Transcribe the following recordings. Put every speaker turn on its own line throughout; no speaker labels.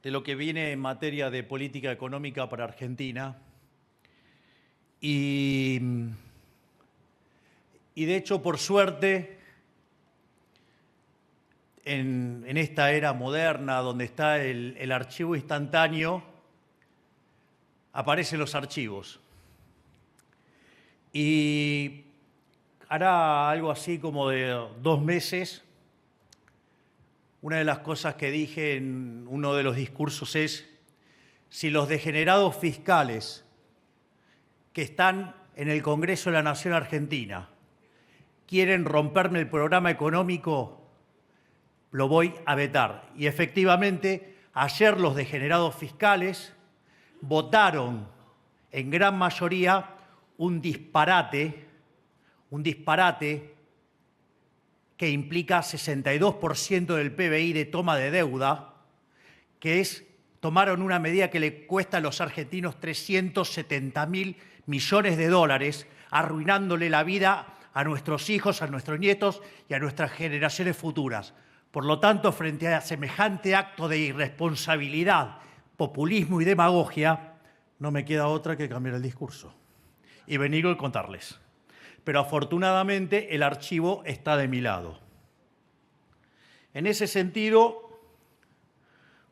de lo que viene en materia de política económica para Argentina. Y de hecho, por suerte, en esta era moderna donde está el archivo instantáneo, aparecen los archivos. Y hará algo así como de 2 meses, una de las cosas que dije en uno de los discursos es: si los degenerados fiscales que están en el Congreso de la Nación Argentina quieren romperme el programa económico, lo voy a vetar. Y efectivamente, ayer los degenerados fiscales votaron en gran mayoría un disparate que implica 62% del PBI de toma de deuda, que tomaron una medida que le cuesta a los argentinos 370.000 millones de dólares, arruinándole la vida a nuestros hijos, a nuestros nietos y a nuestras generaciones futuras. Por lo tanto, frente a semejante acto de irresponsabilidad, populismo y demagogia, no me queda otra que cambiar el discurso y venir y contarles. Pero afortunadamente el archivo está de mi lado. En ese sentido,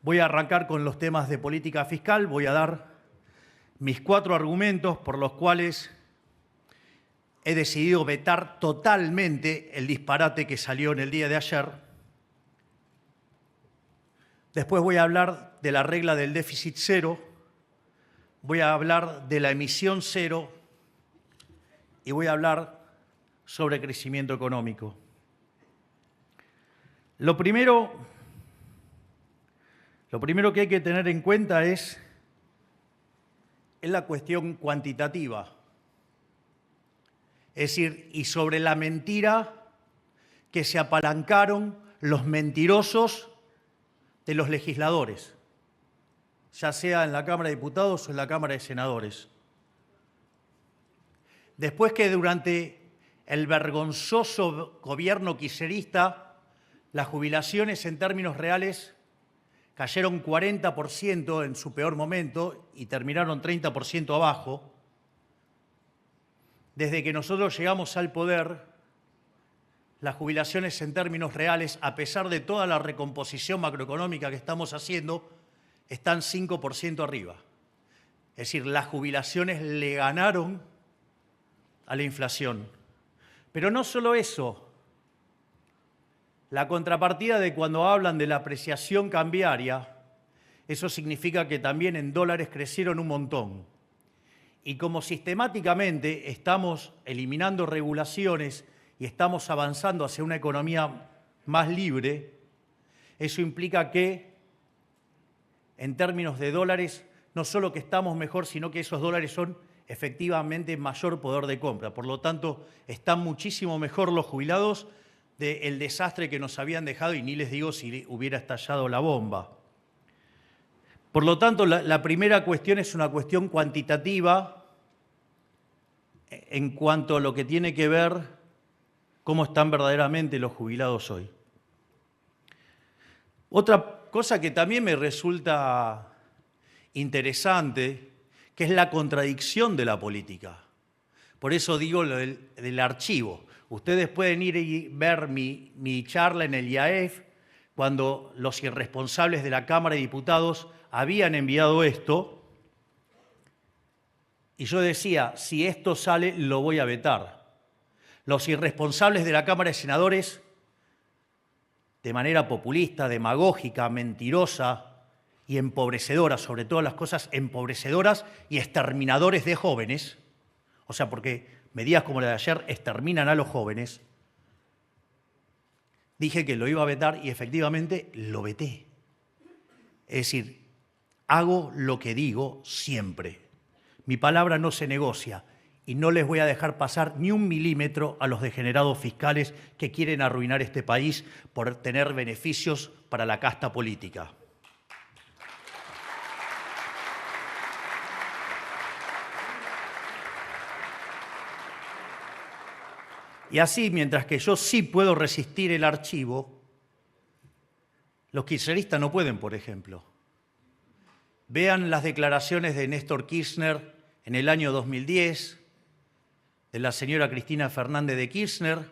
voy a arrancar con los temas de política fiscal, voy a dar mis 4 argumentos por los cuales he decidido vetar totalmente el disparate que salió en el día de ayer. Después voy a hablar de la regla del déficit cero, voy a hablar de la emisión cero y voy a hablar sobre crecimiento económico. Lo primero que hay que tener en cuenta es la cuestión cuantitativa. Es decir, y sobre la mentira que se apalancaron los mentirosos de los legisladores, ya sea en la Cámara de Diputados o en la Cámara de Senadores. Después que durante el vergonzoso gobierno kirchnerista las jubilaciones en términos reales cayeron 40% en su peor momento y terminaron 30% abajo, desde que nosotros llegamos al poder, las jubilaciones en términos reales, a pesar de toda la recomposición macroeconómica que estamos haciendo, están 5% arriba. Es decir, las jubilaciones le ganaron a la inflación. Pero no solo eso. La contrapartida de cuando hablan de la apreciación cambiaria, eso significa que también en dólares crecieron un montón. Y como sistemáticamente estamos eliminando regulaciones y estamos avanzando hacia una economía más libre, eso implica que, en términos de dólares, no solo que estamos mejor, sino que esos dólares son efectivamente mayor poder de compra. Por lo tanto, están muchísimo mejor los jubilados del desastre que nos habían dejado, y ni les digo si hubiera estallado la bomba. Por lo tanto, la primera cuestión es una cuestión cuantitativa en cuanto a lo que tiene que ver cómo están verdaderamente los jubilados hoy. Otra cosa que también me resulta interesante, que es la contradicción de la política. Por eso digo lo del archivo. Ustedes pueden ir y ver mi charla en el IAEF, cuando los irresponsables de la Cámara de Diputados habían enviado esto, y yo decía, si esto sale, lo voy a vetar. Los irresponsables de la Cámara de Senadores, de manera populista, demagógica, mentirosa y empobrecedora, sobre todas las cosas empobrecedoras y exterminadores de jóvenes, o sea, porque medidas como la de ayer exterminan a los jóvenes, dije que lo iba a vetar y efectivamente lo veté. Es decir, hago lo que digo siempre. Mi palabra no se negocia y no les voy a dejar pasar ni 1 milímetro a los degenerados fiscales que quieren arruinar este país por tener beneficios para la casta política. Y así, mientras que yo sí puedo resistir el archivo, los kirchneristas no pueden, por ejemplo. Vean las declaraciones de Néstor Kirchner en el año 2010, de la señora Cristina Fernández de Kirchner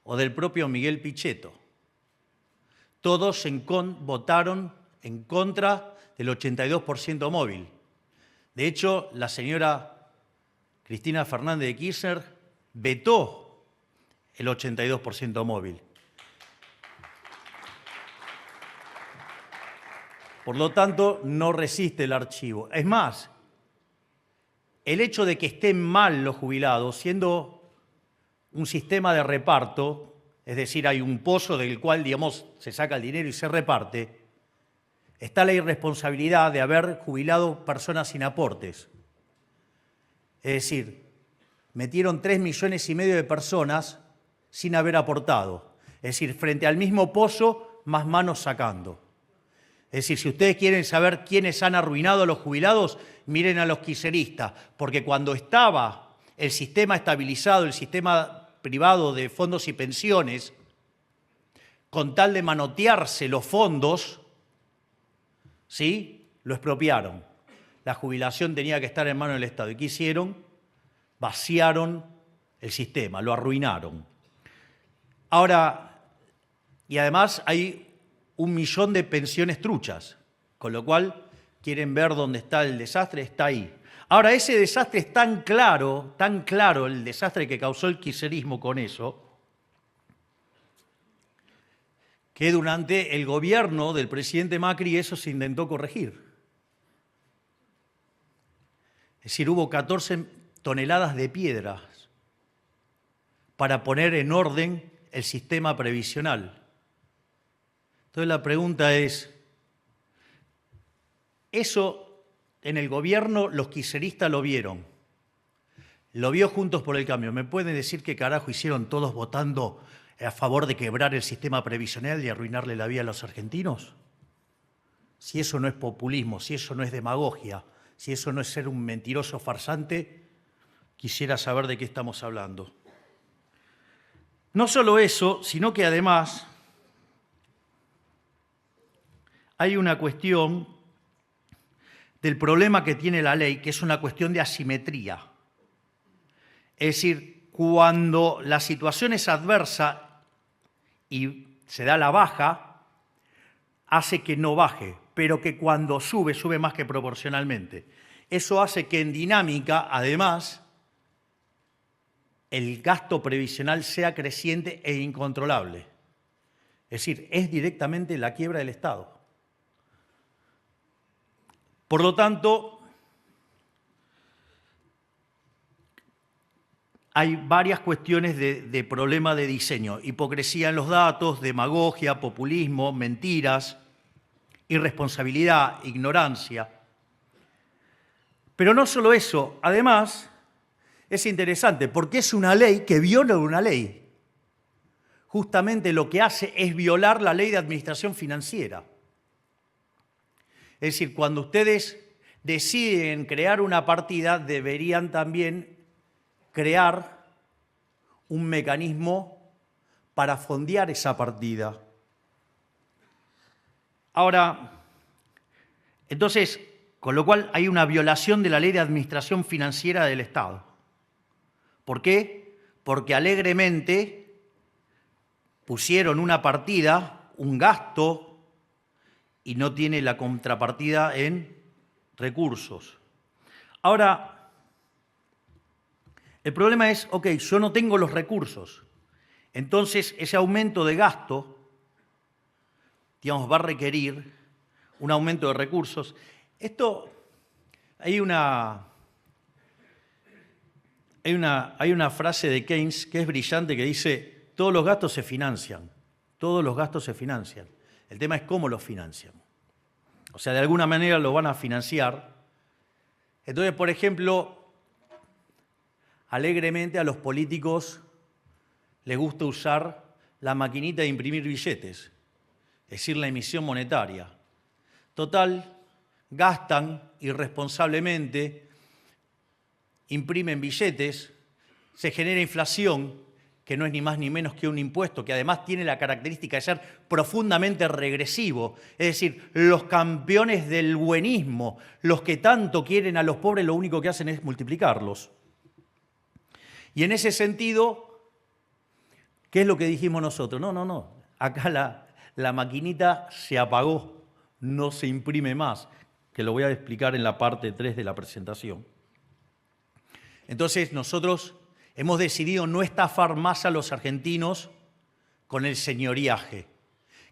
o del propio Miguel Pichetto. Todos votaron en contra del 82% móvil. De hecho, la señora Cristina Fernández de Kirchner vetó el 82% móvil. Por lo tanto, no resiste el archivo. Es más, el hecho de que estén mal los jubilados, siendo un sistema de reparto, es decir, hay un pozo del cual, digamos, se saca el dinero y se reparte, está la irresponsabilidad de haber jubilado personas sin aportes. Es decir, metieron 3,5 millones de personas sin haber aportado. Es decir, frente al mismo pozo, más manos sacando. Es decir, si ustedes quieren saber quiénes han arruinado a los jubilados, miren a los kirchneristas, porque cuando estaba el sistema estabilizado, el sistema privado de fondos y pensiones, con tal de manotearse los fondos, ¿sí?, lo expropiaron. La jubilación tenía que estar en manos del Estado. ¿Y qué hicieron? Vaciaron el sistema, lo arruinaron. Ahora, y además hay 1 millón de pensiones truchas, con lo cual quieren ver dónde está el desastre, está ahí. Ahora, ese desastre es tan claro el desastre que causó el kirchnerismo con eso, que durante el gobierno del presidente Macri eso se intentó corregir. Es decir, hubo 14 toneladas de piedras para poner en orden el sistema previsional. Entonces la pregunta es, eso en el gobierno los kirchneristas lo vieron, lo vio Juntos por el Cambio. ¿Me pueden decir qué carajo hicieron todos votando a favor de quebrar el sistema previsional y arruinarle la vida a los argentinos? Si eso no es populismo, si eso no es demagogia, si eso no es ser un mentiroso farsante, quisiera saber de qué estamos hablando. No solo eso, sino que además hay una cuestión del problema que tiene la ley, que es una cuestión de asimetría. Es decir, cuando la situación es adversa y se da la baja, hace que no baje, pero que cuando sube, sube más que proporcionalmente. Eso hace que en dinámica, además, el gasto previsional sea creciente e incontrolable. Es decir, es directamente la quiebra del Estado. Por lo tanto, hay varias cuestiones de problema de diseño. Hipocresía en los datos, demagogia, populismo, mentiras, irresponsabilidad, ignorancia. Pero no solo eso, además es interesante porque es una ley que viola una ley. Justamente lo que hace es violar la ley de administración financiera. Es decir, cuando ustedes deciden crear una partida, deberían también crear un mecanismo para fondear esa partida. Ahora, entonces, con lo cual hay una violación de la ley de administración financiera del Estado. ¿Por qué? Porque alegremente pusieron una partida, un gasto, y no tiene la contrapartida en recursos. Ahora, el problema es, ok, yo no tengo los recursos, entonces ese aumento de gasto, digamos, va a requerir un aumento de recursos. Esto, hay una frase de Keynes que es brillante que dice, todos los gastos se financian, todos los gastos se financian. El tema es cómo los financian. O sea, de alguna manera lo van a financiar. Entonces, por ejemplo, alegremente a los políticos les gusta usar la maquinita de imprimir billetes, es decir, la emisión monetaria. Total, gastan irresponsablemente, imprimen billetes, se genera inflación que no es ni más ni menos que un impuesto, que además tiene la característica de ser profundamente regresivo. Es decir, los campeones del buenismo, los que tanto quieren a los pobres, lo único que hacen es multiplicarlos. Y en ese sentido, ¿qué es lo que dijimos nosotros? No. Acá la maquinita se apagó, no se imprime más, que lo voy a explicar en la parte 3 de la presentación. Entonces, nosotros hemos decidido no estafar más a los argentinos con el señoriaje.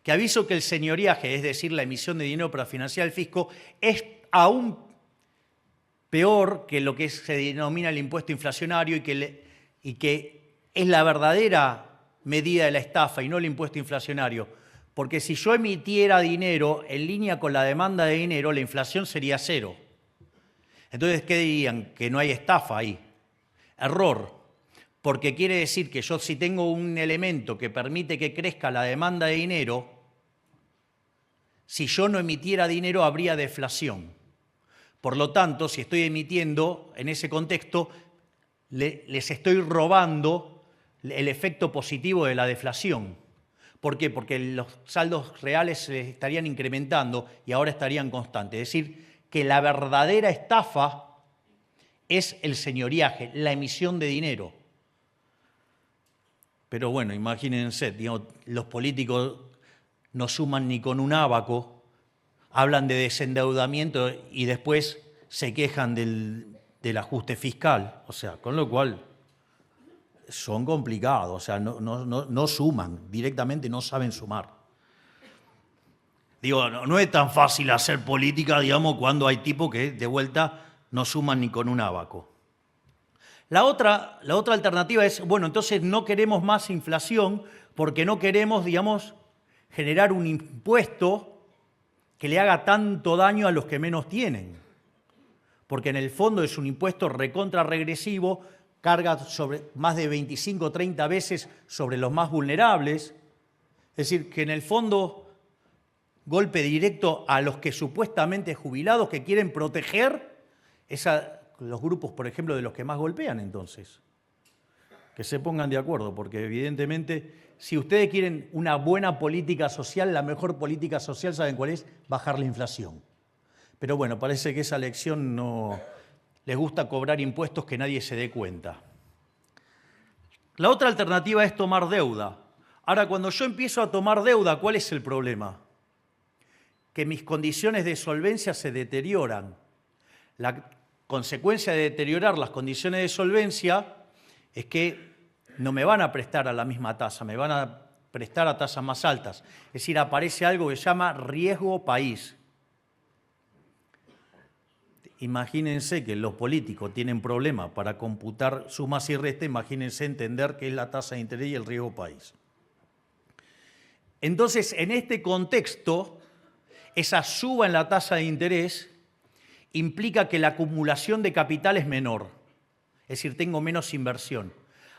Que aviso que el señoriaje, es decir, la emisión de dinero para financiar el fisco, es aún peor que lo que se denomina el impuesto inflacionario y que es la verdadera medida de la estafa y no el impuesto inflacionario. Porque si yo emitiera dinero en línea con la demanda de dinero, la inflación sería cero. Entonces, ¿qué dirían? Que no hay estafa ahí. Error. Porque quiere decir que yo si tengo un elemento que permite que crezca la demanda de dinero, si yo no emitiera dinero habría deflación. Por lo tanto, si estoy emitiendo en ese contexto, les estoy robando el efecto positivo de la deflación. ¿Por qué? Porque los saldos reales se estarían incrementando y ahora estarían constantes. Es decir, que la verdadera estafa es el señoriaje, la emisión de dinero. Pero bueno, imagínense, digamos, los políticos no suman ni con un ábaco, hablan de desendeudamiento y después se quejan del ajuste fiscal. O sea, con lo cual son complicados, o sea, no suman, directamente no saben sumar. Digo, no es tan fácil hacer política, digamos, cuando hay tipos que de vuelta no suman ni con un ábaco. La otra alternativa es, bueno, entonces no queremos más inflación porque no queremos, digamos, generar un impuesto que le haga tanto daño a los que menos tienen. Porque en el fondo es un impuesto recontra regresivo, carga sobre más de 25 o 30 veces sobre los más vulnerables. Es decir, que en el fondo golpe directo a los que supuestamente jubilados que quieren proteger los grupos, por ejemplo, de los que más golpean, entonces. Que se pongan de acuerdo, porque evidentemente, si ustedes quieren una buena política social, la mejor política social, ¿saben cuál es? Bajar la inflación. Pero bueno, parece que esa lección no les gusta cobrar impuestos que nadie se dé cuenta. La otra alternativa es tomar deuda. Ahora, cuando yo empiezo a tomar deuda, ¿cuál es el problema? Que mis condiciones de solvencia se deterioran. La consecuencia de deteriorar las condiciones de solvencia es que no me van a prestar a la misma tasa, me van a prestar a tasas más altas. Es decir, aparece algo que se llama riesgo país. Imagínense que los políticos tienen problemas para computar sumas y restas, imagínense entender qué es la tasa de interés y el riesgo país. Entonces, en este contexto, esa suba en la tasa de interés implica que la acumulación de capital es menor, es decir, tengo menos inversión.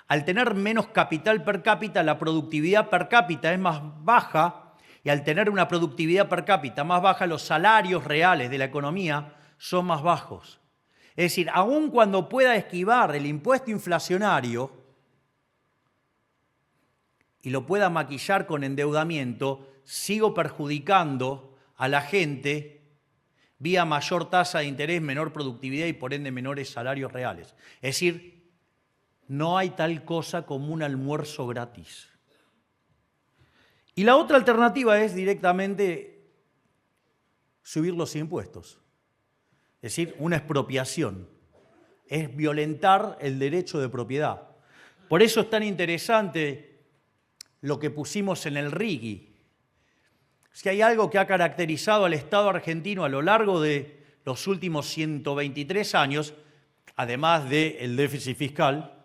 Al tener menos capital per cápita, la productividad per cápita es más baja y al tener una productividad per cápita más baja, los salarios reales de la economía son más bajos. Es decir, aun cuando pueda esquivar el impuesto inflacionario y lo pueda maquillar con endeudamiento, sigo perjudicando a la gente vía mayor tasa de interés, menor productividad y por ende menores salarios reales. Es decir, no hay tal cosa como un almuerzo gratis. Y la otra alternativa es directamente subir los impuestos. Es decir, una expropiación. Es violentar el derecho de propiedad. Por eso es tan interesante lo que pusimos en el RIGI. Si hay algo que ha caracterizado al Estado argentino a lo largo de los últimos 123 años, además del déficit fiscal,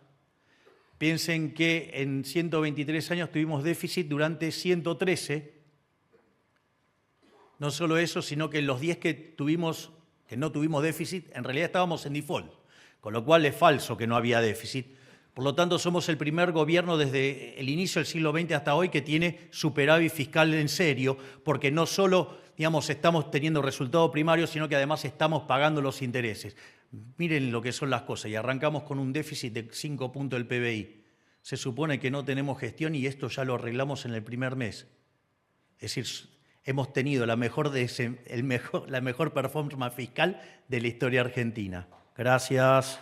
piensen que en 123 años tuvimos déficit durante 113. No solo eso, sino que en los 10 que no tuvimos déficit, en realidad estábamos en default, con lo cual es falso que no había déficit. Por lo tanto, somos el primer gobierno desde el inicio del siglo XX hasta hoy que tiene superávit fiscal en serio, porque no solo, digamos, estamos teniendo resultados primarios, sino que además estamos pagando los intereses. Miren lo que son las cosas, y arrancamos con un déficit de 5 puntos del PBI. se supone que no tenemos gestión y esto ya lo arreglamos en el primer mes. Es decir, hemos tenido la mejor performance fiscal de la historia argentina. Gracias.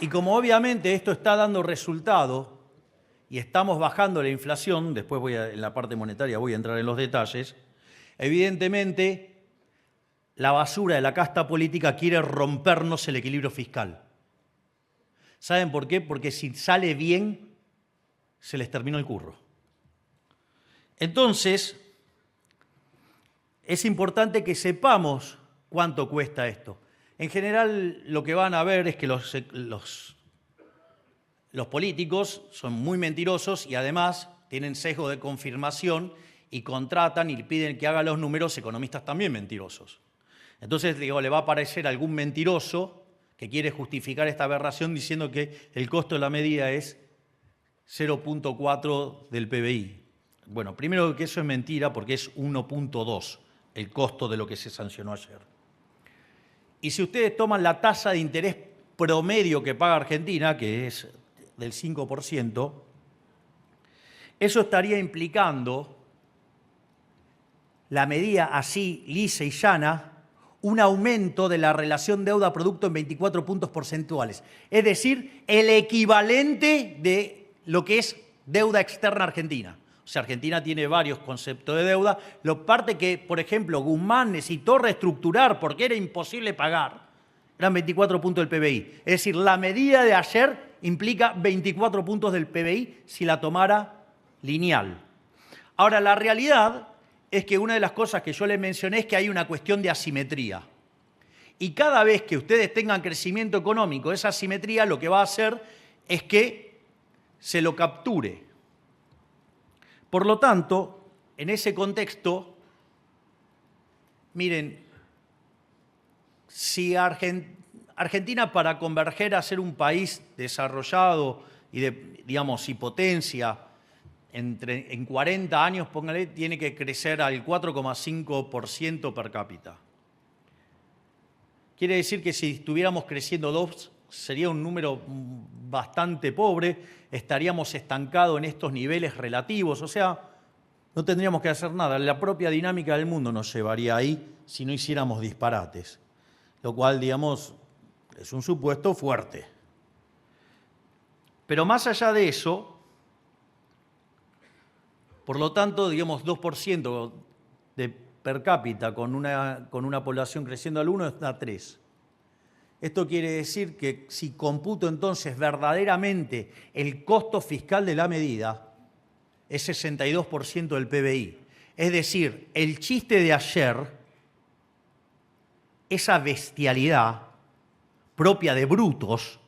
Y como obviamente esto está dando resultado y estamos bajando la inflación, después en la parte monetaria voy a entrar en los detalles, evidentemente la basura de la casta política quiere rompernos el equilibrio fiscal. ¿Saben por qué? Porque si sale bien, se les terminó el curro. Entonces, es importante que sepamos cuánto cuesta esto. En general, lo que van a ver es que los políticos son muy mentirosos y además tienen sesgo de confirmación y contratan y piden que haga los números economistas también mentirosos. Entonces, digo, le va a aparecer algún mentiroso que quiere justificar esta aberración diciendo que el costo de la medida es 0,4 del PBI. Bueno, primero que eso es mentira porque es 1,2 el costo de lo que se sancionó ayer. Y si ustedes toman la tasa de interés promedio que paga Argentina, que es del 5%, eso estaría implicando, la medida así lisa y llana, un aumento de la relación deuda-producto en 24 puntos porcentuales. Es decir, el equivalente de lo que es deuda externa argentina. O sea, Argentina tiene varios conceptos de deuda. Lo parte que, por ejemplo, Guzmán necesitó reestructurar porque era imposible pagar, eran 24 puntos del PBI. Es decir, la medida de ayer implica 24 puntos del PBI si la tomara lineal. Ahora, la realidad es que una de las cosas que yo les mencioné es que hay una cuestión de asimetría. Y cada vez que ustedes tengan crecimiento económico, esa asimetría lo que va a hacer es que se lo capture. Por lo tanto, en ese contexto, miren, si Argentina para converger a ser un país desarrollado y y potencia en 40 años, póngale, tiene que crecer al 4,5% per cápita. Quiere decir que si estuviéramos creciendo 2, sería un número bastante pobre, estaríamos estancados en estos niveles relativos, o sea, no tendríamos que hacer nada. La propia dinámica del mundo nos llevaría ahí si no hiciéramos disparates, lo cual, digamos, es un supuesto fuerte. Pero más allá de eso, por lo tanto, digamos, 2% de per cápita con una población creciendo al 1 da 3. Esto quiere decir que si computo entonces verdaderamente el costo fiscal de la medida, es 62% del PBI. Es decir, el chiste de ayer, esa bestialidad propia de brutos,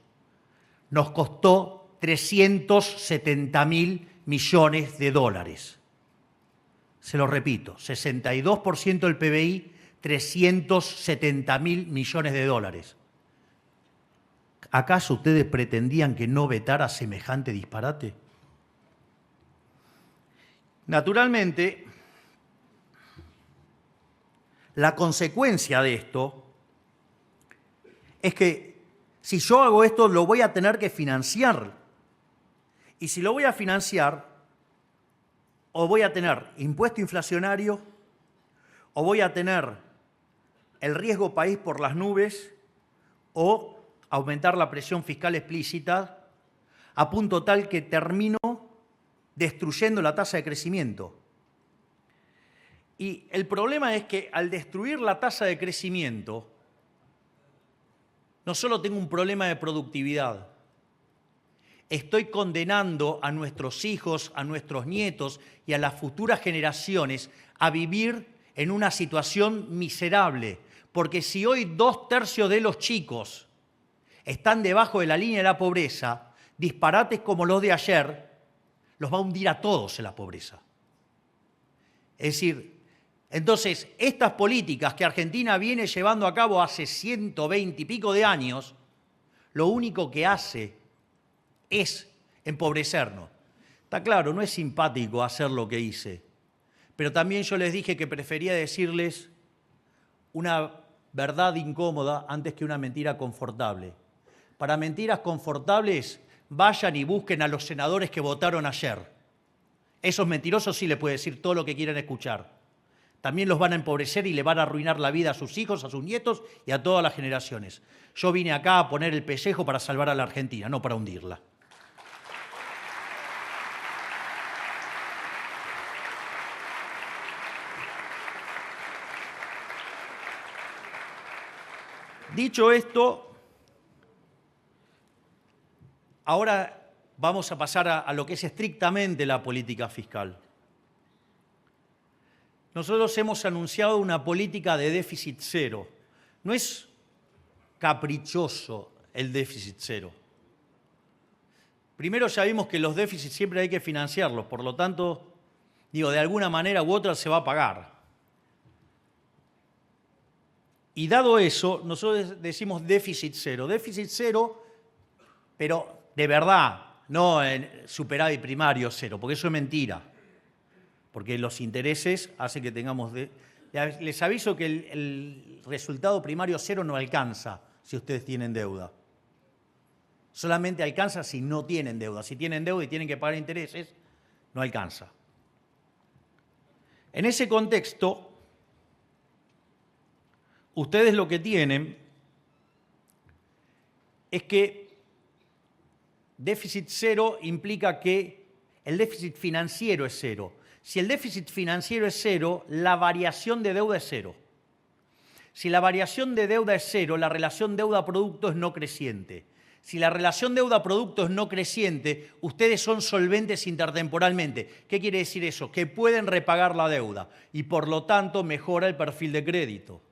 nos costó 370.000 millones de dólares. Se lo repito, 62% del PBI, 370.000 millones de dólares. ¿Acaso ustedes pretendían que no vetara semejante disparate? Naturalmente, la consecuencia de esto es que si yo hago esto lo voy a tener que financiar. Y si lo voy a financiar, o voy a tener impuesto inflacionario, o voy a tener el riesgo país por las nubes, o aumentar la presión fiscal explícita, a punto tal que termino destruyendo la tasa de crecimiento. Y el problema es que al destruir la tasa de crecimiento, no solo tengo un problema de productividad, estoy condenando a nuestros hijos, a nuestros nietos y a las futuras generaciones a vivir en una situación miserable. Porque si hoy 2/3 de los chicos están debajo de la línea de la pobreza, disparates como los de ayer los va a hundir a todos en la pobreza. Es decir, entonces, estas políticas que Argentina viene llevando a cabo hace 120 y pico de años, lo único que hace es empobrecernos. Está claro, no es simpático hacer lo que hice, pero también yo les dije que prefería decirles una verdad incómoda antes que una mentira confortable. Para mentiras confortables, vayan y busquen a los senadores que votaron ayer. Esos mentirosos sí les puede decir todo lo que quieren escuchar. También los van a empobrecer y le van a arruinar la vida a sus hijos, a sus nietos y a todas las generaciones. Yo vine acá a poner el pellejo para salvar a la Argentina, no para hundirla. Dicho esto, ahora vamos a pasar a lo que es estrictamente la política fiscal. Nosotros hemos anunciado una política de déficit cero. No es caprichoso el déficit cero. Primero ya vimos que los déficits siempre hay que financiarlos, por lo tanto, de alguna manera u otra se va a pagar. Y dado eso, nosotros decimos déficit cero, pero de verdad, no en superávit primario cero, porque eso es mentira. Porque los intereses hacen que tengamos... Les aviso que el resultado primario cero no alcanza si ustedes tienen deuda. Solamente alcanza si no tienen deuda. Si tienen deuda y tienen que pagar intereses, no alcanza. En ese contexto, ustedes lo que tienen es que déficit cero implica que el déficit financiero es cero. Si el déficit financiero es cero, la variación de deuda es cero. Si la variación de deuda es cero, la relación deuda-producto es no creciente. Si la relación deuda-producto es no creciente, ustedes son solventes intertemporalmente. ¿Qué quiere decir eso? Que pueden repagar la deuda y por lo tanto mejora el perfil de crédito.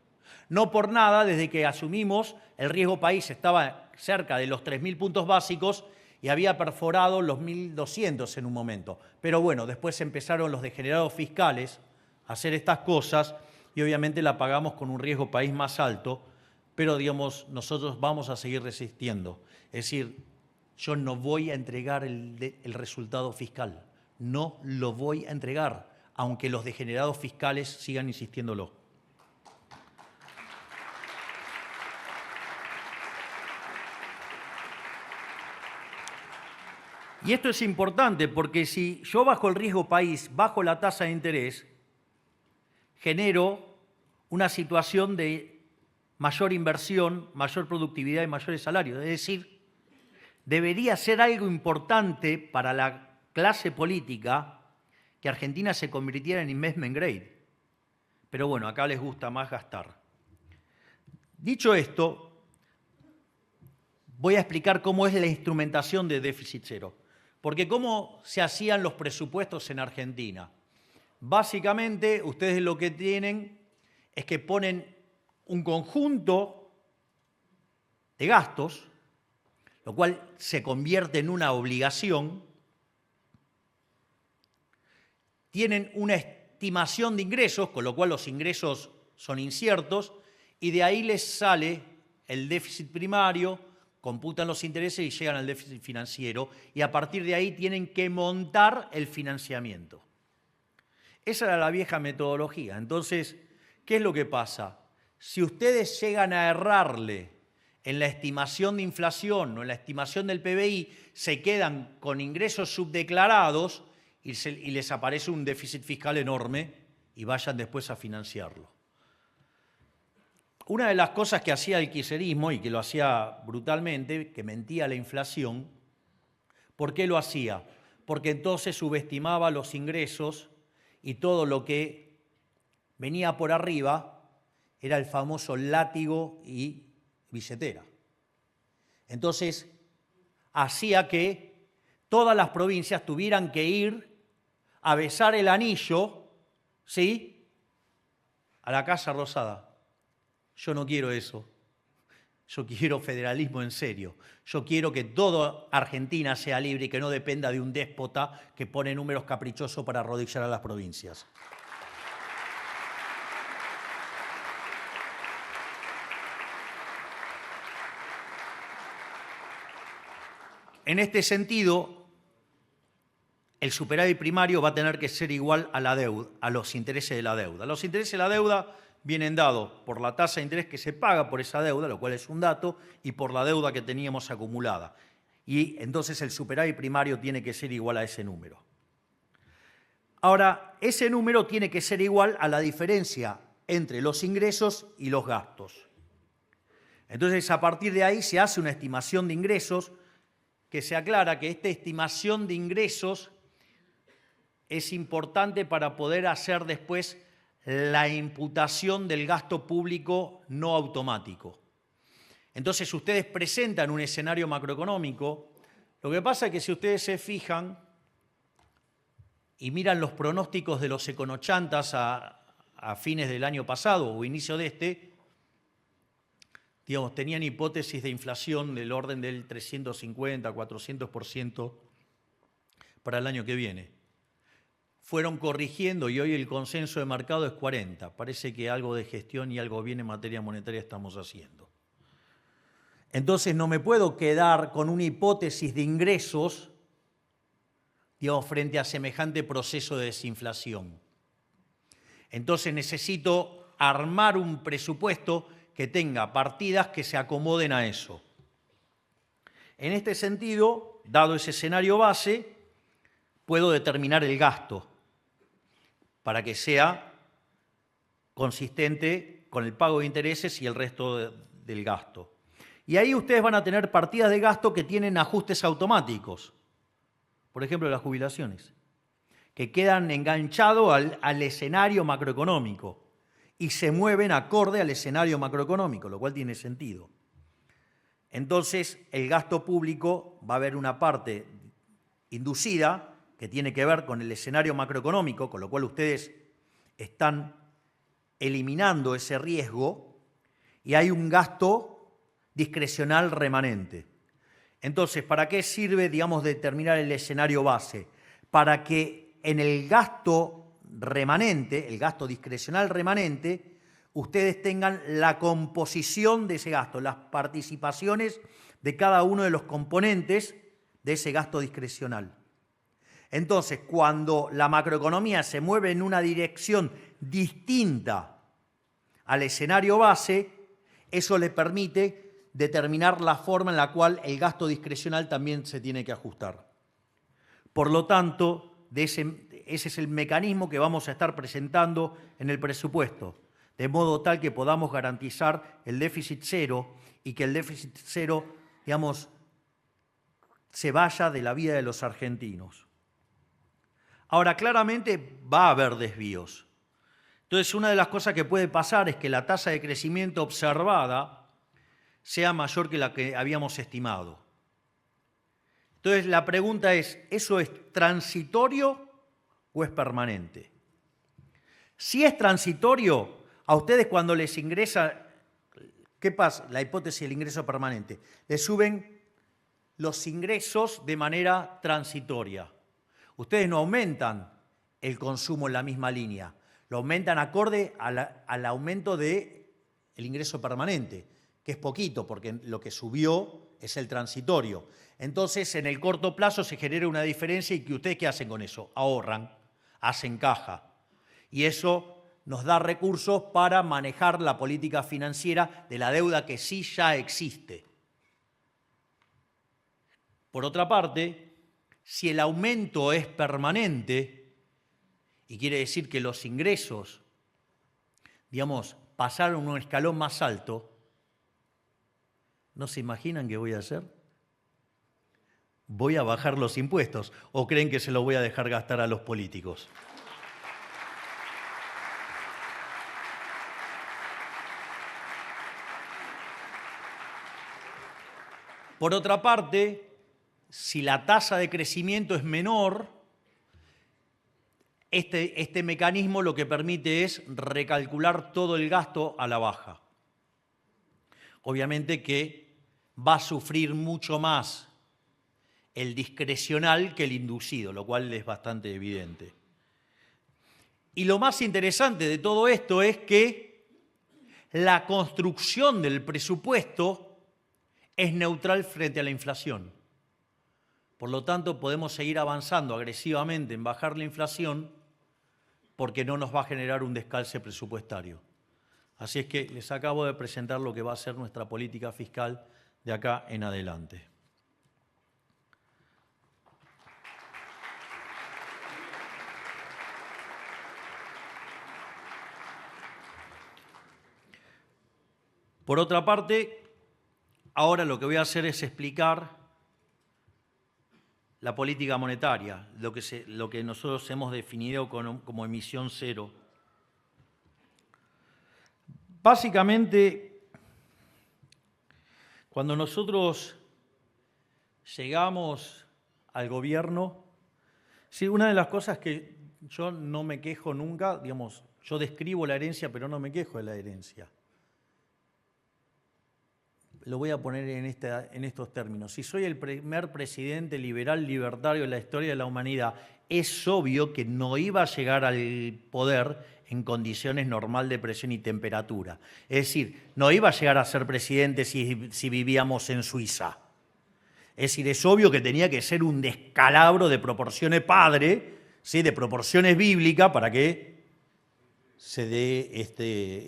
No por nada, desde que asumimos, el riesgo país estaba cerca de los 3.000 puntos básicos y había perforado los 1.200 en un momento. Pero bueno, después empezaron los degenerados fiscales a hacer estas cosas y obviamente la pagamos con un riesgo país más alto, pero nosotros vamos a seguir resistiendo. Es decir, yo no voy a entregar el resultado fiscal, no lo voy a entregar, aunque los degenerados fiscales sigan insistiéndolo. Y esto es importante porque si yo bajo el riesgo país, bajo la tasa de interés, genero una situación de mayor inversión, mayor productividad y mayores salarios. Es decir, debería ser algo importante para la clase política que Argentina se convirtiera en investment grade. Pero bueno, acá les gusta más gastar. Dicho esto, voy a explicar cómo es la instrumentación de déficit cero. Porque ¿cómo se hacían los presupuestos en Argentina? Básicamente, ustedes lo que tienen es que ponen un conjunto de gastos, lo cual se convierte en una obligación. Tienen una estimación de ingresos, con lo cual los ingresos son inciertos, y de ahí les sale el déficit primario, computan los intereses y llegan al déficit financiero y a partir de ahí tienen que montar el financiamiento. Esa era la vieja metodología. Entonces, ¿qué es lo que pasa? Si ustedes llegan a errarle en la estimación de inflación o en la estimación del PBI, se quedan con ingresos subdeclarados y les aparece un déficit fiscal enorme y vayan después a financiarlo. Una de las cosas que hacía el kirchnerismo, y que lo hacía brutalmente, que mentía la inflación, ¿por qué lo hacía? Porque entonces subestimaba los ingresos y todo lo que venía por arriba era el famoso látigo y billetera. Entonces, hacía que todas las provincias tuvieran que ir a besar el anillo, ¿sí?, a la Casa Rosada. Yo no quiero eso. Yo quiero federalismo en serio. Yo quiero que toda Argentina sea libre y que no dependa de un déspota que pone números caprichosos para arrodillar a las provincias. En este sentido, el superávit primario va a tener que ser igual a la deuda, a los intereses de la deuda. Los intereses de la deuda vienen dados por la tasa de interés que se paga por esa deuda, lo cual es un dato, y por la deuda que teníamos acumulada. Y entonces el superávit primario tiene que ser igual a ese número. Ahora, ese número tiene que ser igual a la diferencia entre los ingresos y los gastos. Entonces, a partir de ahí se hace una estimación de ingresos que se aclara que esta estimación de ingresos es importante para poder hacer después la imputación del gasto público no automático. Entonces, ustedes presentan un escenario macroeconómico. Lo que pasa es que si ustedes se fijan y miran los pronósticos de los econochantas a fines del año pasado o inicio de este, digamos, tenían hipótesis de inflación del orden del 350, 400% para el año que viene. Fueron corrigiendo y hoy el consenso de mercado es 40. Parece que algo de gestión y algo bien en materia monetaria estamos haciendo. Entonces no me puedo quedar con una hipótesis de ingresos, digamos, frente a semejante proceso de desinflación. Entonces necesito armar un presupuesto que tenga partidas que se acomoden a eso. En este sentido, dado ese escenario base, puedo determinar el gasto para que sea consistente con el pago de intereses y el resto del gasto. Y ahí ustedes van a tener partidas de gasto que tienen ajustes automáticos, por ejemplo, las jubilaciones, que quedan enganchados al escenario macroeconómico y se mueven acorde al escenario macroeconómico, lo cual tiene sentido. Entonces, el gasto público va a haber una parte inducida que tiene que ver con el escenario macroeconómico, con lo cual ustedes están eliminando ese riesgo y hay un gasto discrecional remanente. Entonces, ¿para qué sirve, digamos, determinar el escenario base? Para que en el gasto remanente, el gasto discrecional remanente, ustedes tengan la composición de ese gasto, las participaciones de cada uno de los componentes de ese gasto discrecional. Entonces, cuando la macroeconomía se mueve en una dirección distinta al escenario base, eso le permite determinar la forma en la cual el gasto discrecional también se tiene que ajustar. Por lo tanto, ese es el mecanismo que vamos a estar presentando en el presupuesto, de modo tal que podamos garantizar el déficit cero y que el déficit cero, digamos, se vaya de la vida de los argentinos. Ahora, claramente va a haber desvíos. Entonces, una de las cosas que puede pasar es que la tasa de crecimiento observada sea mayor que la que habíamos estimado. Entonces, la pregunta es, ¿eso es transitorio o es permanente? Si es transitorio, a ustedes cuando les ingresa, ¿qué pasa? La hipótesis del ingreso permanente. Les suben los ingresos de manera transitoria. Ustedes no aumentan el consumo en la misma línea, lo aumentan acorde al aumento del ingreso permanente, que es poquito, porque lo que subió es el transitorio. Entonces, en el corto plazo se genera una diferencia y que ustedes, ¿qué hacen con eso? Ahorran, hacen caja. Y eso nos da recursos para manejar la política financiera de la deuda que sí ya existe. Por otra parte, si el aumento es permanente, y quiere decir que los ingresos, digamos, pasaron un escalón más alto, ¿no se imaginan qué voy a hacer? Voy a bajar los impuestos, ¿o creen que se los voy a dejar gastar a los políticos? Por otra parte, si la tasa de crecimiento es menor, este mecanismo lo que permite es recalcular todo el gasto a la baja. Obviamente que va a sufrir mucho más el discrecional que el inducido, lo cual es bastante evidente. Y lo más interesante de todo esto es que la construcción del presupuesto es neutral frente a la inflación. Por lo tanto, podemos seguir avanzando agresivamente en bajar la inflación porque no nos va a generar un descalce presupuestario. Así es que les acabo de presentar lo que va a ser nuestra política fiscal de acá en adelante. Por otra parte, ahora lo que voy a hacer es explicar la política monetaria, lo que nosotros hemos definido como emisión cero. Básicamente, cuando nosotros llegamos al gobierno, sí, una de las cosas que yo no me quejo nunca, digamos, yo describo la herencia, pero no me quejo de la herencia. Lo voy a poner en estos términos. Si soy el primer presidente liberal libertario de la historia de la humanidad, es obvio que no iba a llegar al poder en condiciones normal de presión y temperatura. Es decir, no iba a llegar a ser presidente si vivíamos en Suiza. Es decir, es obvio que tenía que ser un descalabro de proporciones padre, ¿sí?, de proporciones bíblicas, para que se dé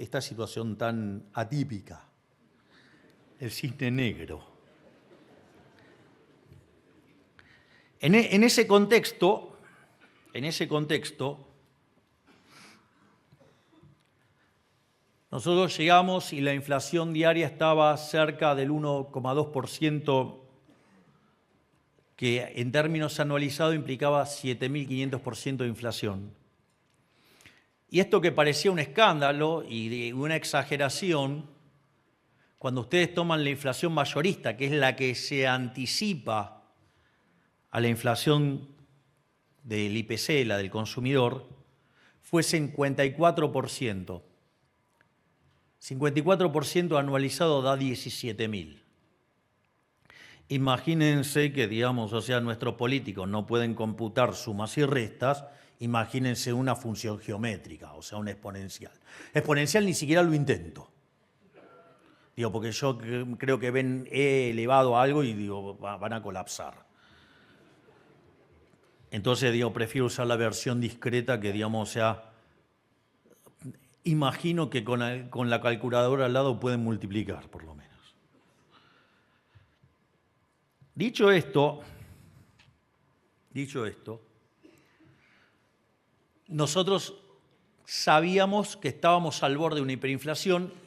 esta situación tan atípica. El cisne negro. En ese contexto, nosotros llegamos y la inflación diaria estaba cerca del 1,2%, que en términos anualizados implicaba 7.500% de inflación. Y esto que parecía un escándalo y una exageración, cuando ustedes toman la inflación mayorista, que es la que se anticipa a la inflación del IPC, la del consumidor, fue 54%. 54% anualizado da 17.000. Imagínense que, digamos, o sea, nuestros políticos no pueden computar sumas y restas, imagínense una función geométrica, o sea, una exponencial. Exponencial ni siquiera lo intento. Digo, porque yo creo que ven E elevado a algo y digo, van a colapsar. Entonces, digo, prefiero usar la versión discreta que, digamos, o sea, imagino que con la calculadora al lado pueden multiplicar, por lo menos. Dicho esto, nosotros sabíamos que estábamos al borde de una hiperinflación.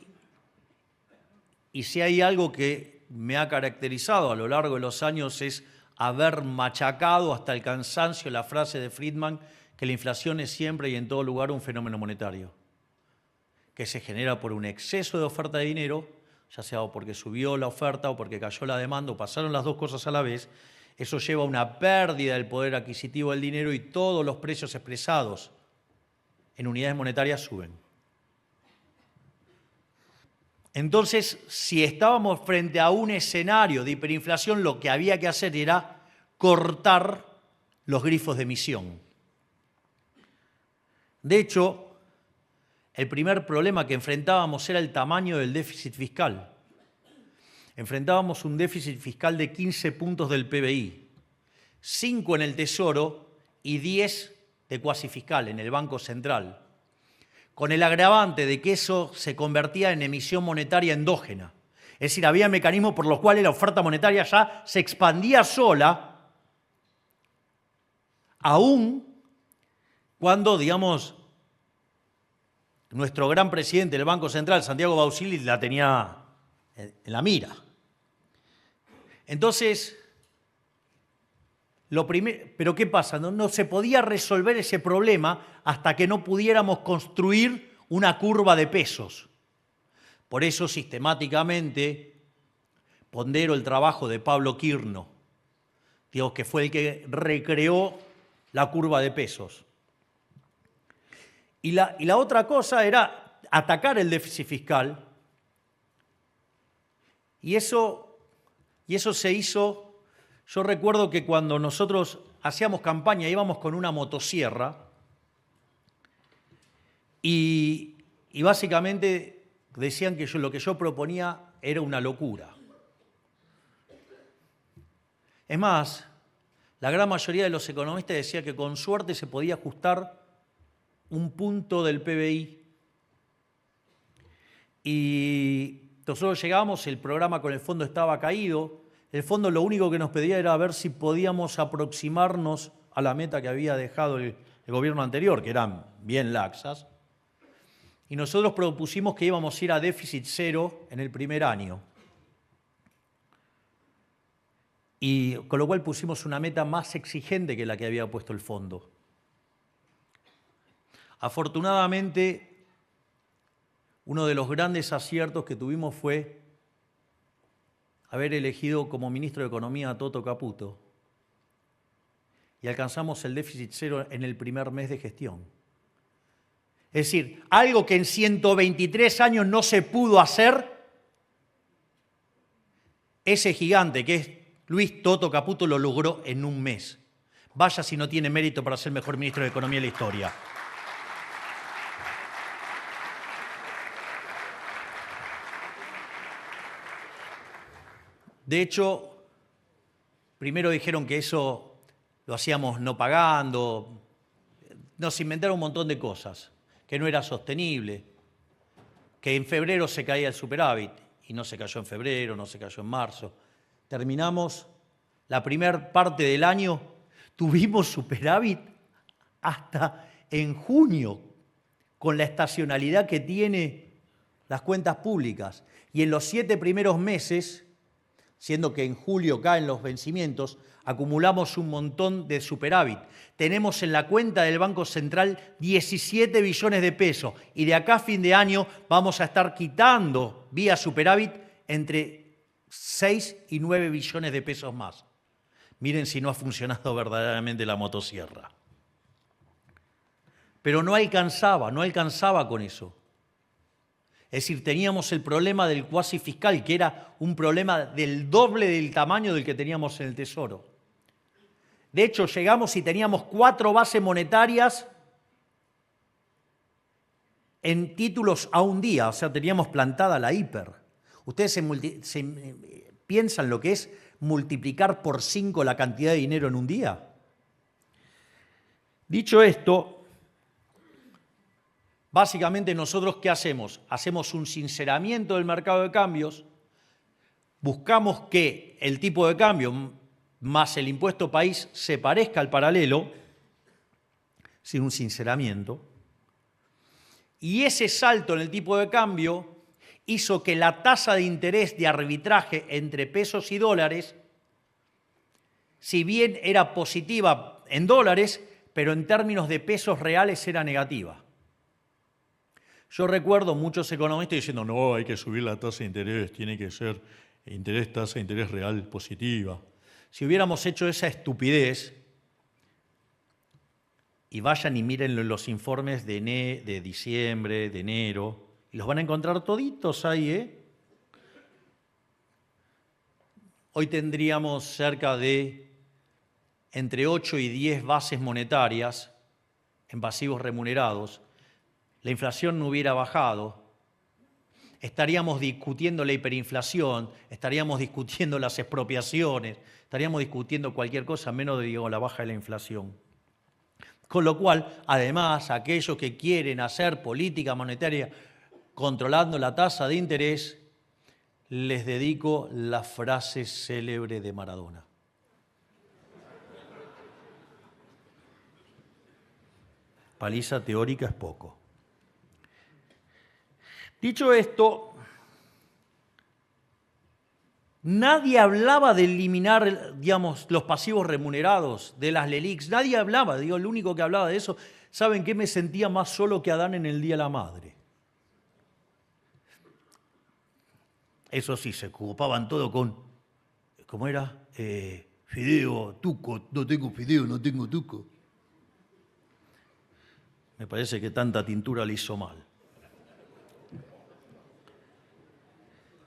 Y si hay algo que me ha caracterizado a lo largo de los años es haber machacado hasta el cansancio la frase de Friedman que la inflación es siempre y en todo lugar un fenómeno monetario, que se genera por un exceso de oferta de dinero, ya sea porque subió la oferta o porque cayó la demanda o pasaron las dos cosas a la vez. Eso lleva a una pérdida del poder adquisitivo del dinero y todos los precios expresados en unidades monetarias suben. Entonces, si estábamos frente a un escenario de hiperinflación, lo que había que hacer era cortar los grifos de emisión. De hecho, el primer problema que enfrentábamos era el tamaño del déficit fiscal. Enfrentábamos un déficit fiscal de 15 puntos del PBI, 5 en el Tesoro y 10 de cuasi fiscal en el Banco Central, con el agravante de que eso se convertía en emisión monetaria endógena. Es decir, había mecanismos por los cuales la oferta monetaria ya se expandía sola, aún cuando, digamos, nuestro gran presidente del Banco Central, Santiago Bausili, la tenía en la mira. Entonces, pero ¿qué pasa? No se podía resolver ese problema hasta que no pudiéramos construir una curva de pesos. Por eso, sistemáticamente, pondero el trabajo de Pablo Quirno, digamos, que fue el que recreó la curva de pesos. Y la otra cosa era atacar el déficit fiscal. Y eso se hizo. Yo recuerdo que cuando nosotros hacíamos campaña íbamos con una motosierra y básicamente decían que lo que yo proponía era una locura. Es más, la gran mayoría de los economistas decía que con suerte se podía ajustar un punto del PBI Y nosotros llegamos, el programa con el fondo estaba caído. El fondo lo único que nos pedía era ver si podíamos aproximarnos a la meta que había dejado el gobierno anterior, que eran bien laxas. Y nosotros propusimos que íbamos a ir a déficit cero en el primer año. Y con lo cual pusimos una meta más exigente que la que había puesto el fondo. Afortunadamente, uno de los grandes aciertos que tuvimos fue haber elegido como ministro de Economía a Toto Caputo. Y alcanzamos el déficit cero en el primer mes de gestión. Es decir, algo que en 123 años no se pudo hacer, ese gigante que es Luis Toto Caputo lo logró en un mes. Vaya si no tiene mérito para ser mejor ministro de Economía de la historia. De hecho, primero dijeron que eso lo hacíamos no pagando, nos inventaron un montón de cosas, que no era sostenible, que en febrero se caía el superávit, y no se cayó en febrero, no se cayó en marzo. Terminamos la primera parte del año, tuvimos superávit hasta en junio, con la estacionalidad que tiene las cuentas públicas. Y en los 7 primeros meses, siendo que en julio caen los vencimientos, acumulamos un montón de superávit. Tenemos en la cuenta del Banco Central 17 billones de pesos y de acá a fin de año vamos a estar quitando vía superávit entre 6 y 9 billones de pesos más. Miren si no ha funcionado verdaderamente la motosierra. Pero no alcanzaba con eso. Es decir, teníamos el problema del cuasi fiscal, que era un problema del doble del tamaño del que teníamos en el Tesoro. De hecho, llegamos y teníamos 4 bases monetarias en títulos a un día, o sea, teníamos plantada la hiper. Ustedes piensan lo que es multiplicar por 5 la cantidad de dinero en un día. Dicho esto, básicamente nosotros ¿qué hacemos? Hacemos un sinceramiento del mercado de cambios, buscamos que el tipo de cambio más el impuesto país se parezca al paralelo, sin un sinceramiento, y ese salto en el tipo de cambio hizo que la tasa de interés de arbitraje entre pesos y dólares, si bien era positiva en dólares, pero en términos de pesos reales era negativa. Yo recuerdo muchos economistas diciendo, no, hay que subir la tasa de interés, tiene que ser tasa de interés real positiva. Si hubiéramos hecho esa estupidez, y vayan y miren los informes de diciembre, de enero, y los van a encontrar toditos ahí, Hoy tendríamos cerca de entre 8 y 10 bases monetarias en pasivos remunerados. La inflación no hubiera bajado. Estaríamos discutiendo la hiperinflación, estaríamos discutiendo las expropiaciones, estaríamos discutiendo cualquier cosa menos de la baja de la inflación. Con lo cual, además, aquellos que quieren hacer política monetaria controlando la tasa de interés, les dedico la frase célebre de Maradona. Paliza teórica es poco. Dicho esto, nadie hablaba de eliminar, los pasivos remunerados de las LELIQs. Nadie hablaba, el único que hablaba de eso. ¿Saben qué? Me sentía más solo que Adán en el Día de la Madre. Eso sí, se ocupaban todo con, ¿cómo era? Fideo, tuco, no tengo fideo, no tengo tuco. Me parece que tanta tintura le hizo mal.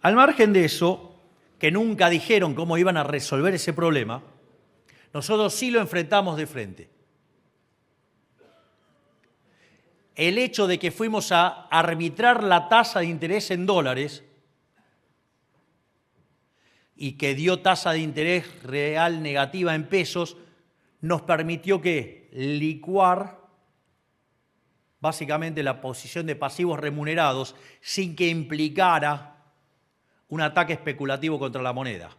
Al margen de eso, que nunca dijeron cómo iban a resolver ese problema, nosotros sí lo enfrentamos de frente. El hecho de que fuimos a arbitrar la tasa de interés en dólares y que dio tasa de interés real negativa en pesos, nos permitió que licuar básicamente la posición de pasivos remunerados sin que implicara un ataque especulativo contra la moneda,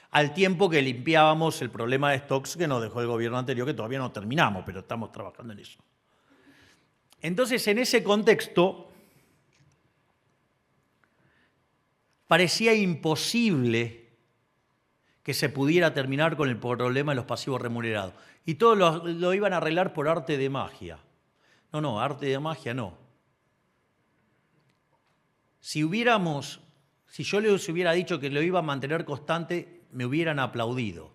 al tiempo que limpiábamos el problema de stocks que nos dejó el gobierno anterior, que todavía no terminamos, pero estamos trabajando en eso. Entonces, en ese contexto, parecía imposible que se pudiera terminar con el problema de los pasivos remunerados. Y todos lo iban a arreglar por arte de magia. No, arte de magia no. Si yo les hubiera dicho que lo iba a mantener constante, me hubieran aplaudido.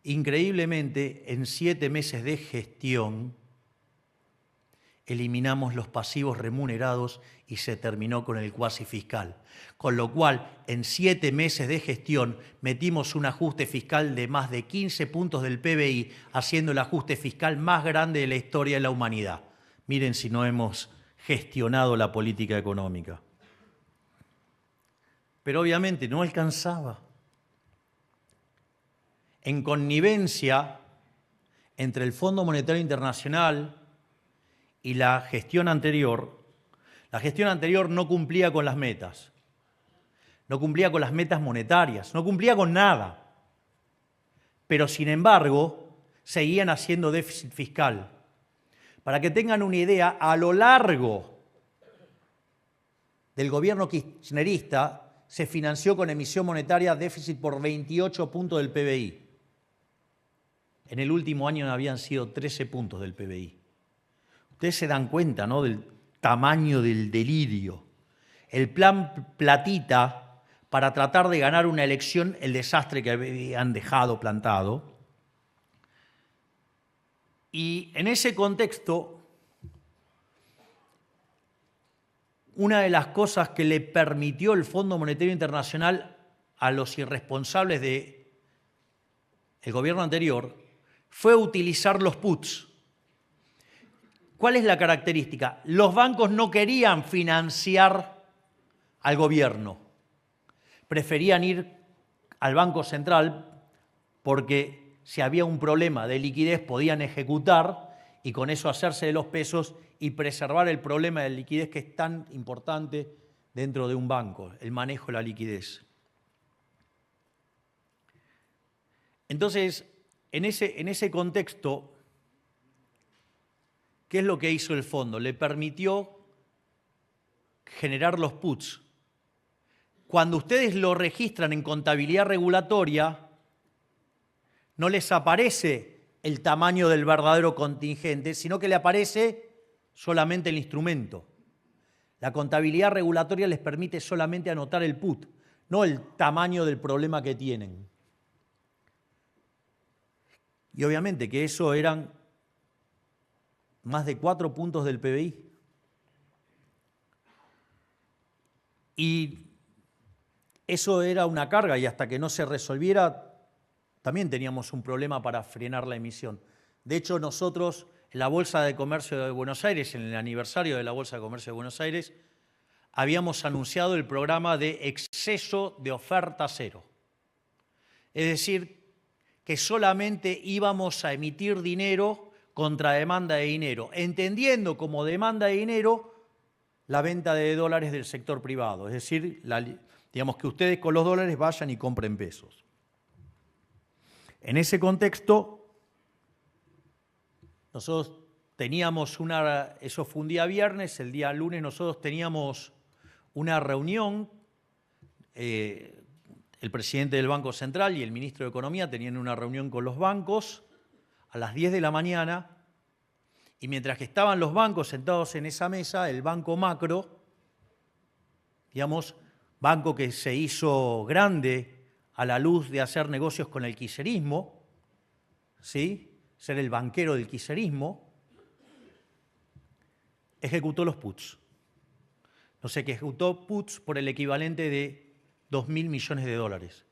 Increíblemente, en 7 meses de gestión, eliminamos los pasivos remunerados y se terminó con el cuasi fiscal. Con lo cual, en 7 meses de gestión, metimos un ajuste fiscal de más de 15 puntos del PBI, haciendo el ajuste fiscal más grande de la historia de la humanidad. Miren si no hemos gestionado la política económica. Pero obviamente no alcanzaba. En connivencia entre el Fondo Monetario Internacional y la gestión anterior no cumplía con las metas. No cumplía con las metas monetarias, no cumplía con nada. Pero, sin embargo, seguían haciendo déficit fiscal. Para que tengan una idea, a lo largo del gobierno kirchnerista se financió con emisión monetaria déficit por 28 puntos del PBI. En el último año habían sido 13 puntos del PBI. Ustedes se dan cuenta, ¿no?, del tamaño del delirio. El plan Platita, para tratar de ganar una elección, el desastre que habían dejado plantado. Y en ese contexto, una de las cosas que le permitió el Fondo Monetario Internacional a los irresponsables del gobierno anterior fue utilizar los puts. ¿Cuál es la característica? Los bancos no querían financiar al gobierno. Preferían ir al Banco Central porque si había un problema de liquidez podían ejecutar y con eso hacerse de los pesos y preservar el problema de liquidez que es tan importante dentro de un banco, el manejo de la liquidez. Entonces, en ese contexto, ¿qué es lo que hizo el fondo? Le permitió generar los puts. Cuando ustedes lo registran en contabilidad regulatoria, no les aparece el tamaño del verdadero contingente, sino que le aparece solamente el instrumento. La contabilidad regulatoria les permite solamente anotar el put, no el tamaño del problema que tienen. Y obviamente que eso eran más de 4 puntos del PBI. Y eso era una carga y hasta que no se resolviera también teníamos un problema para frenar la emisión. De hecho, nosotros en la Bolsa de Comercio de Buenos Aires, en el aniversario de la Bolsa de Comercio de Buenos Aires, habíamos anunciado el programa de exceso de oferta cero. Es decir, que solamente íbamos a emitir dinero contra demanda de dinero, entendiendo como demanda de dinero la venta de dólares del sector privado, es decir, digamos que ustedes con los dólares vayan y compren pesos. En ese contexto, nosotros teníamos eso fue un día viernes, el día lunes nosotros teníamos una reunión, el presidente del Banco Central y el ministro de Economía tenían una reunión con los bancos a las 10 de la mañana, y mientras que estaban los bancos sentados en esa mesa, el Banco Macro, digamos, banco que se hizo grande a la luz de hacer negocios con el kirchnerismo, ¿sí?, ser el banquero del kirchnerismo, ejecutó los puts. No sé, que ejecutó puts por el equivalente de 2.000 millones de dólares.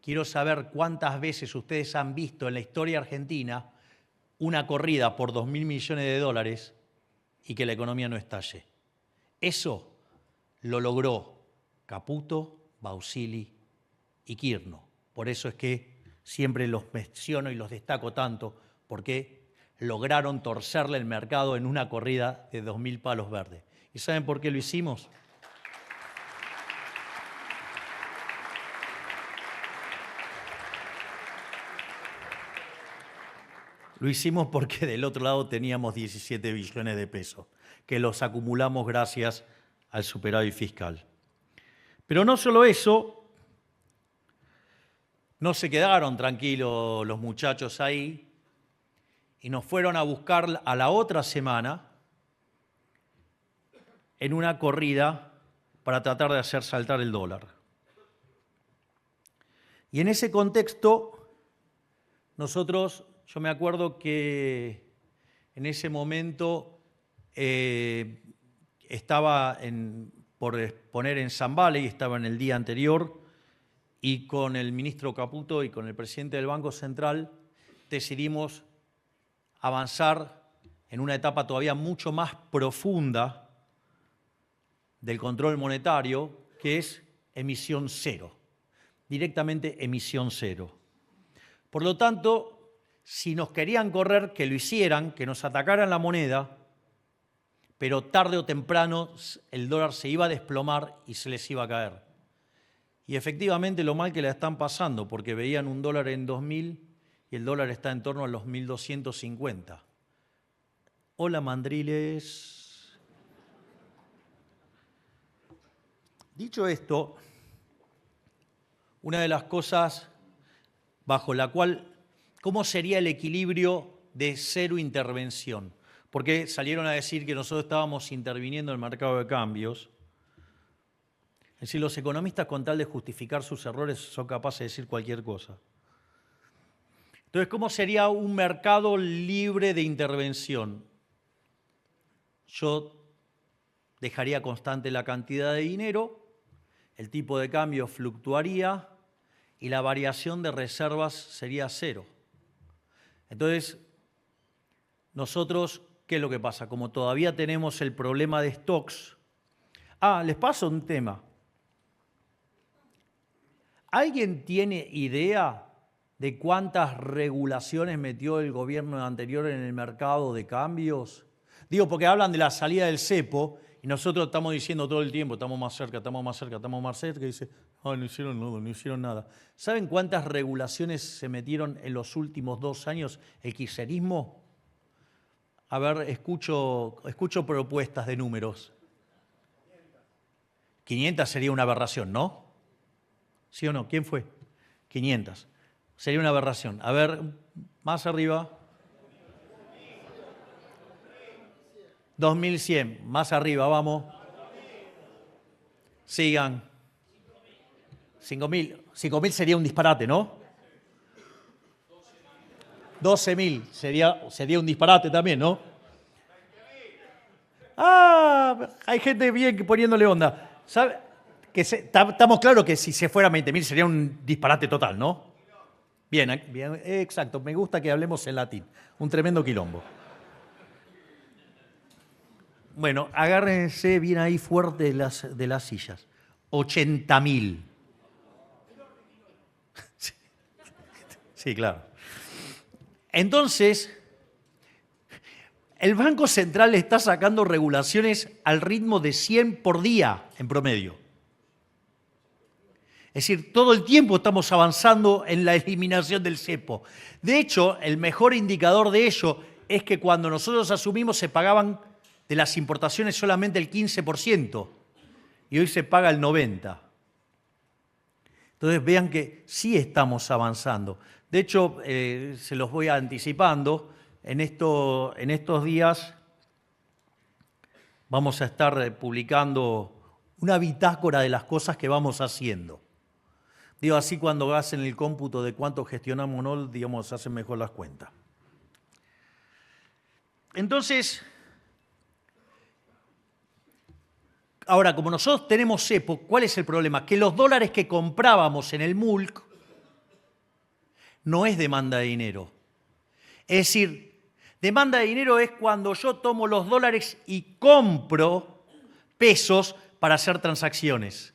Quiero saber cuántas veces ustedes han visto en la historia argentina una corrida por 2.000 millones de dólares y que la economía no estalle. Eso lo logró Caputo, Bausili y Kirchner. Por eso es que siempre los menciono y los destaco tanto, porque lograron torcerle el mercado en una corrida de 2.000 palos verdes. ¿Y saben por qué lo hicimos? Lo hicimos porque del otro lado teníamos 17 billones de pesos, que los acumulamos gracias al superávit fiscal. Pero no solo eso, no se quedaron tranquilos los muchachos ahí y nos fueron a buscar a la otra semana en una corrida para tratar de hacer saltar el dólar. Y en ese contexto, yo me acuerdo que en ese momento estaba por exponer en San Valley, estaba en el día anterior, y con el ministro Caputo y con el presidente del Banco Central decidimos avanzar en una etapa todavía mucho más profunda del control monetario, que es emisión cero, directamente emisión cero. Por lo tanto, si nos querían correr, que lo hicieran, que nos atacaran la moneda, pero tarde o temprano el dólar se iba a desplomar y se les iba a caer. Y efectivamente lo mal que la están pasando, porque veían un dólar en 2.000 y el dólar está en torno a los 1.250. Hola, mandriles. Dicho esto, una de las cosas bajo la cual, ¿cómo sería el equilibrio de cero intervención? Porque salieron a decir que nosotros estábamos interviniendo en el mercado de cambios. Es decir, los economistas, con tal de justificar sus errores, son capaces de decir cualquier cosa. Entonces, ¿cómo sería un mercado libre de intervención? Yo dejaría constante la cantidad de dinero, el tipo de cambio fluctuaría y la variación de reservas sería cero. Entonces, nosotros, ¿qué es lo que pasa? Como todavía tenemos el problema de stocks. Les paso un tema. ¿Alguien tiene idea de cuántas regulaciones metió el gobierno anterior en el mercado de cambios? Digo, porque hablan de la salida del cepo y nosotros estamos diciendo todo el tiempo, estamos más cerca, estamos más cerca, estamos más cerca, y dice, no hicieron nada. ¿Saben cuántas regulaciones se metieron en los últimos 2 años el kirchnerismo? A ver, escucho propuestas de números. 500 sería una aberración, ¿no? ¿Sí o no? ¿Quién fue? 500. Sería una aberración. A ver, más arriba. 2100. Más arriba, vamos. Sigan. 5000. 5000 sería un disparate, ¿no? 12.000 sería un disparate también, ¿no? Hay gente bien poniéndole onda. ¿Sabe? Estamos claros que si se fuera 20.000 sería un disparate total, ¿no? Bien, exacto. Me gusta que hablemos en latín. Un tremendo quilombo. Bueno, agárrense bien ahí fuerte de las sillas. 80.000. Sí, claro. Entonces, el Banco Central está sacando regulaciones al ritmo de 100 por día en promedio. Es decir, todo el tiempo estamos avanzando en la eliminación del cepo. De hecho, el mejor indicador de ello es que cuando nosotros asumimos se pagaban de las importaciones solamente el 15% y hoy se paga el 90%. Entonces vean que sí estamos avanzando. De hecho, se los voy anticipando, en estos días vamos a estar publicando una bitácora de las cosas que vamos haciendo. Digo, así cuando hacen el cómputo de cuánto gestionamos o no, digamos, hacen mejor las cuentas. Entonces, ahora, como nosotros tenemos cepo, ¿cuál es el problema? Que los dólares que comprábamos en el MULC no es demanda de dinero. Es decir, demanda de dinero es cuando yo tomo los dólares y compro pesos para hacer transacciones.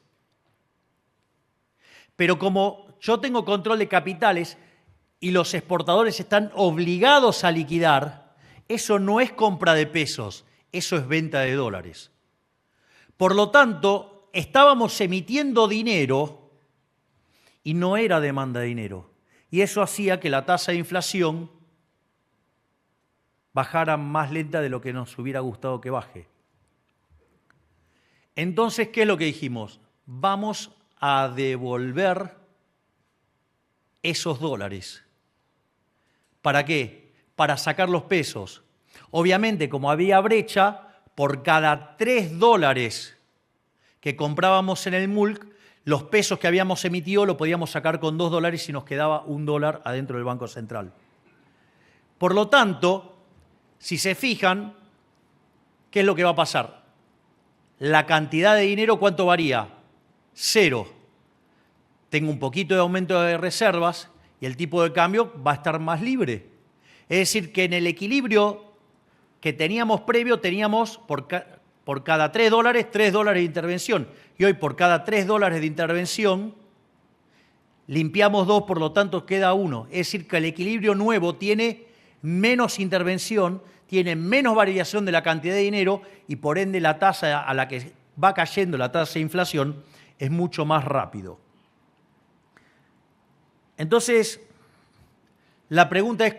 Pero como yo tengo control de capitales y los exportadores están obligados a liquidar, Eso no es compra de pesos, eso es venta de dólares. Por lo tanto, estábamos emitiendo dinero y no era demanda de dinero. Y eso hacía que la tasa de inflación bajara más lenta de lo que nos hubiera gustado que baje. Entonces, ¿qué es lo que dijimos? Vamos a devolver esos dólares. ¿Para qué? Para sacar los pesos. Obviamente, como había brecha, por cada 3 dólares que comprábamos en el MULC, los pesos que habíamos emitido lo podíamos sacar con 2 dólares y nos quedaba $1 adentro del Banco Central. Por lo tanto, si se fijan, ¿qué es lo que va a pasar? La cantidad de dinero, ¿cuánto varía? 0. Tengo un poquito de aumento de reservas y el tipo de cambio va a estar más libre. Es decir, que en el equilibrio que teníamos previo, teníamos por cada 3 dólares, 3 dólares de intervención. Y hoy por cada 3 dólares de intervención, limpiamos 2, por lo tanto queda 1. Es decir, que el equilibrio nuevo tiene menos intervención, tiene menos variación de la cantidad de dinero y por ende la tasa a la que va cayendo la tasa de inflación es mucho más rápido. Entonces, la pregunta es,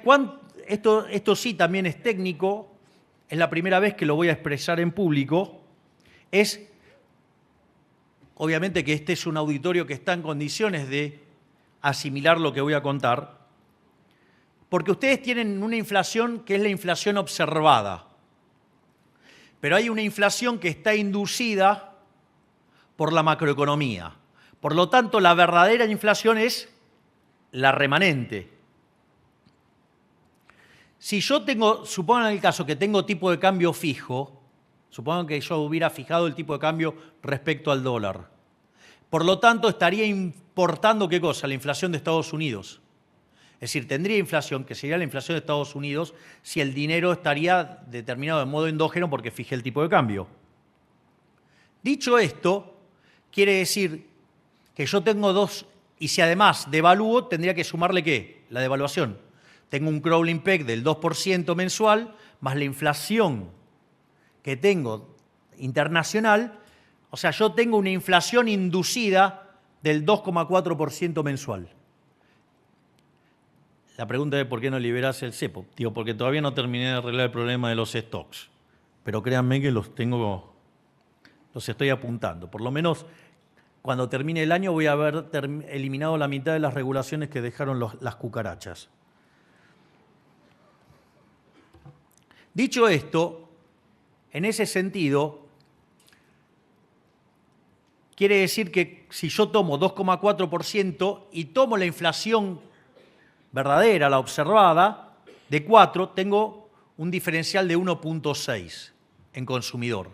esto sí también es técnico, es la primera vez que lo voy a expresar en público, es, obviamente que este es un auditorio que está en condiciones de asimilar lo que voy a contar, porque ustedes tienen una inflación que es la inflación observada, pero hay una inflación que está inducida por la macroeconomía. Por lo tanto, la verdadera inflación es la remanente. Si yo tengo, supongan el caso que tengo tipo de cambio fijo, supongan que yo hubiera fijado el tipo de cambio respecto al dólar. Por lo tanto, estaría importando ¿qué cosa? La inflación de Estados Unidos. Es decir, tendría inflación, que sería la inflación de Estados Unidos, si el dinero estaría determinado de modo endógeno porque fijé el tipo de cambio. Dicho esto, quiere decir que yo tengo dos, y si además devalúo, tendría que sumarle ¿qué? La devaluación. Tengo un crawling peg del 2% mensual, más la inflación que tengo internacional, o sea, yo tengo una inflación inducida del 2,4% mensual. La pregunta es ¿por qué no liberas el cepo? Digo, porque todavía no terminé de arreglar el problema de los stocks. Pero créanme que los estoy apuntando. Por lo menos cuando termine el año voy a haber eliminado la mitad de las regulaciones que dejaron las cucarachas. Dicho esto, en ese sentido, quiere decir que si yo tomo 2,4% y tomo la inflación verdadera, la observada, de 4, tengo un diferencial de 1,6 en consumidor.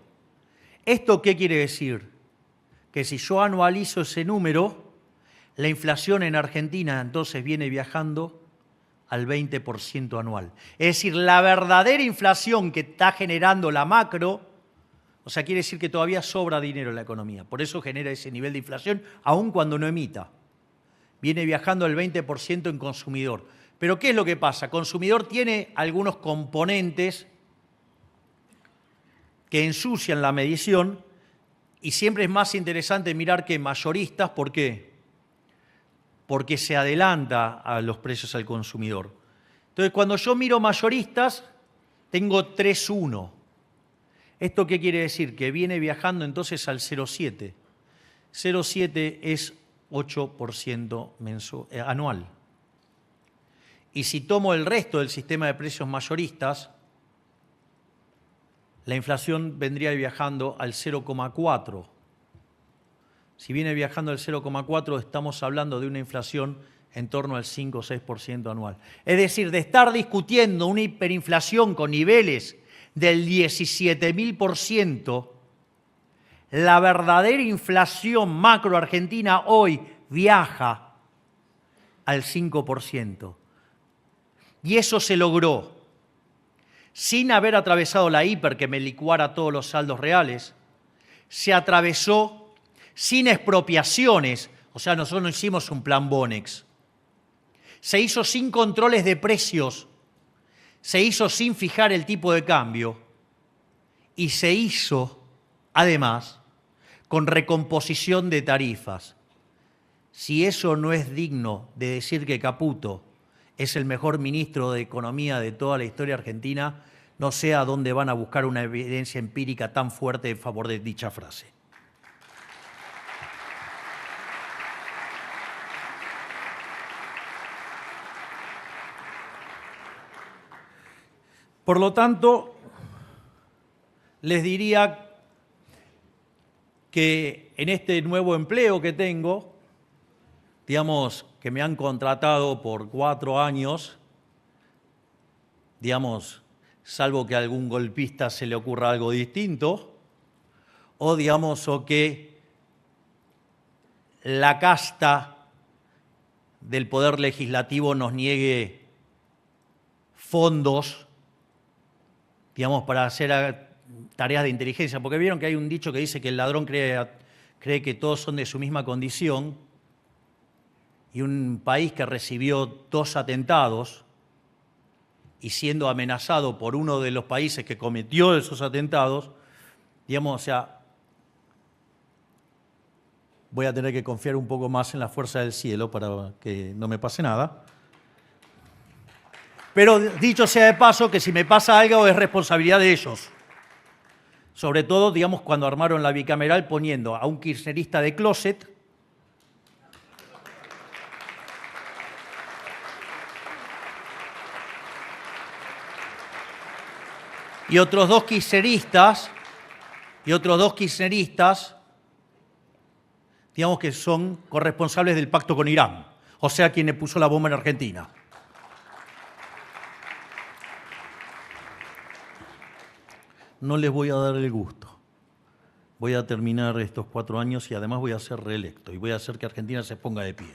¿Esto qué quiere decir? Que si yo anualizo ese número, la inflación en Argentina entonces viene viajando al 20% anual. Es decir, la verdadera inflación que está generando la macro, o sea, quiere decir que todavía sobra dinero en la economía. Por eso genera ese nivel de inflación, aun cuando no emita. Viene viajando al 20% en consumidor. Pero ¿qué es lo que pasa? Consumidor tiene algunos componentes que ensucian la medición y siempre es más interesante mirar que mayoristas. ¿Por qué? Porque se adelanta a los precios al consumidor. Entonces, cuando yo miro mayoristas, tengo 3,1. ¿Esto qué quiere decir? Que viene viajando entonces al 0,7. 0,7 es 8% anual. Y si tomo el resto del sistema de precios mayoristas, la inflación vendría viajando al 0,4. Si viene viajando al 0,4, estamos hablando de una inflación en torno al 5 o 6% anual. Es decir, de estar discutiendo una hiperinflación con niveles del 17.000%, la verdadera inflación macro argentina hoy viaja al 5%. Y eso se logró sin haber atravesado la hiper que me licuara todos los saldos reales. Se atravesó sin expropiaciones, o sea, nosotros no hicimos un plan Bonex. Se hizo sin controles de precios, se hizo sin fijar el tipo de cambio y se hizo, además, con recomposición de tarifas. Si eso no es digno de decir que Caputo es el mejor ministro de Economía de toda la historia argentina, no sé a dónde van a buscar una evidencia empírica tan fuerte en favor de dicha frase. Por lo tanto, les diría que en este nuevo empleo que tengo, digamos, que me han contratado por 4 años, digamos, salvo que a algún golpista se le ocurra algo distinto, o digamos, o que la casta del Poder Legislativo nos niegue fondos, digamos, para hacer tareas de inteligencia, porque vieron que hay un dicho que dice que el ladrón cree que todos son de su misma condición, y un país que recibió 2 atentados y siendo amenazado por uno de los países que cometió esos atentados, digamos, o sea, voy a tener que confiar un poco más en la fuerza del cielo para que no me pase nada. Pero dicho sea de paso, que si me pasa algo es responsabilidad de ellos. Sobre todo, digamos, cuando armaron la bicameral poniendo a un kirchnerista de closet y otros dos kirchneristas, digamos, que son corresponsables del pacto con Irán, o sea, quien le puso la bomba en Argentina. No les voy a dar el gusto. Voy a terminar estos 4 años y además voy a ser reelecto y voy a hacer que Argentina se ponga de pie.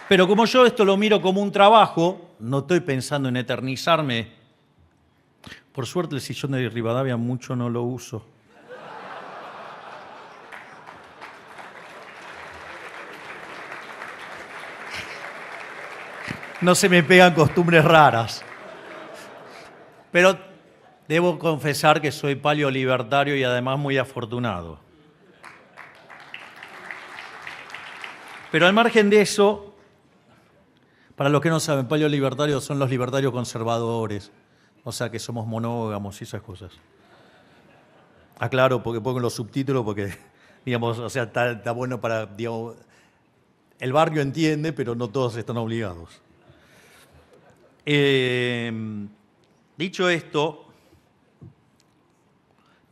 Pero como yo esto lo miro como un trabajo, no estoy pensando en eternizarme. Por suerte el sillón de Rivadavia mucho no lo uso. No se me pegan costumbres raras. Pero debo confesar que soy paleolibertario y además muy afortunado. Pero al margen de eso, para los que no saben, paleolibertarios son los libertarios conservadores, o sea que somos monógamos y esas cosas. Aclaro porque pongo los subtítulos porque, digamos, o sea, está bueno para, digamos, el barrio entiende, pero no todos están obligados. Dicho esto,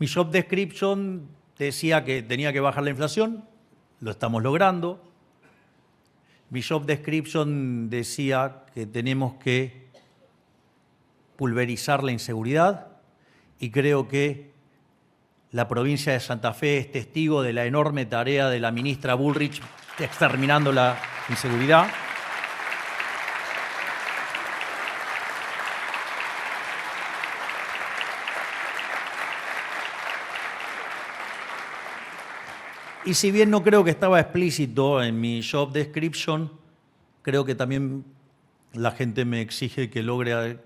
mi job description decía que tenía que bajar la inflación, lo estamos logrando. Mi job description decía que tenemos que pulverizar la inseguridad y creo que la provincia de Santa Fe es testigo de la enorme tarea de la ministra Bullrich exterminando la inseguridad. Y si bien no creo que estaba explícito en mi job description, creo que también la gente me exige que logre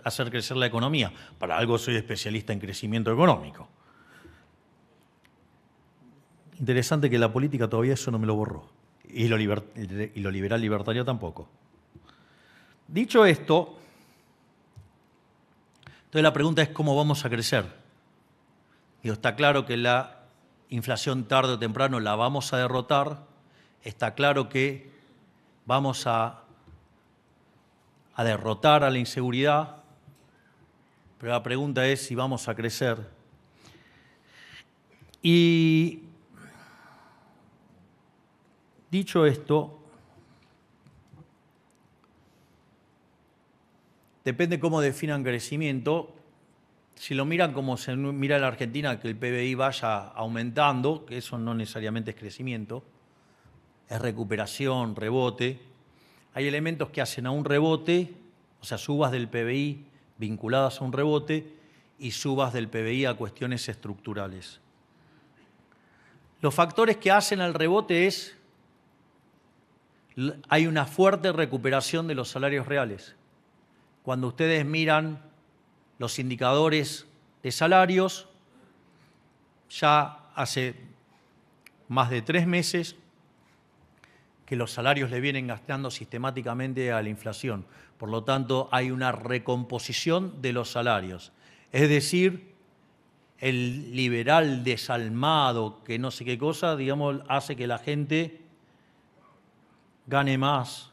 hacer crecer la economía. Para algo soy especialista en crecimiento económico. Interesante que la política todavía eso no me lo borró. Y lo liberal libertario tampoco. Dicho esto, entonces la pregunta es cómo vamos a crecer. Digo, está claro que la inflación tarde o temprano la vamos a derrotar, está claro que vamos a derrotar a la inseguridad, pero la pregunta es si vamos a crecer. Y dicho esto, depende cómo definan crecimiento. Si lo miran como se mira en la Argentina, que el PBI vaya aumentando, que eso no necesariamente es crecimiento, es recuperación, rebote. Hay elementos que hacen a un rebote, o sea, subas del PBI vinculadas a un rebote y subas del PBI a cuestiones estructurales. Los factores que hacen al rebote es, hay una fuerte recuperación de los salarios reales. Cuando ustedes miran los indicadores de salarios, ya hace más de 3 meses que los salarios le vienen gastando sistemáticamente a la inflación. Por lo tanto, hay una recomposición de los salarios. Es decir, el liberal desalmado, que no sé qué cosa, digamos, hace que la gente gane más.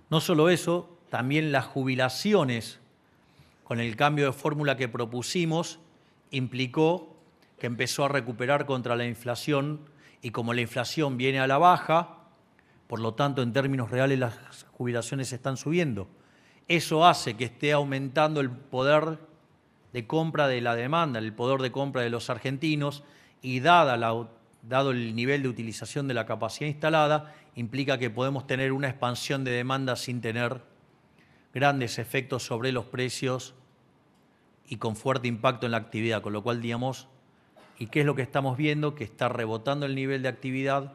No solo eso, también las jubilaciones, con el cambio de fórmula que propusimos, implicó que empezó a recuperar contra la inflación, y como la inflación viene a la baja, por lo tanto, en términos reales las jubilaciones están subiendo. Eso hace que esté aumentando el poder de compra de la demanda, el poder de compra de los argentinos, y dado el nivel de utilización de la capacidad instalada, implica que podemos tener una expansión de demanda sin tener grandes efectos sobre los precios y con fuerte impacto en la actividad, con lo cual, digamos, ¿y qué es lo que estamos viendo? Que está rebotando el nivel de actividad.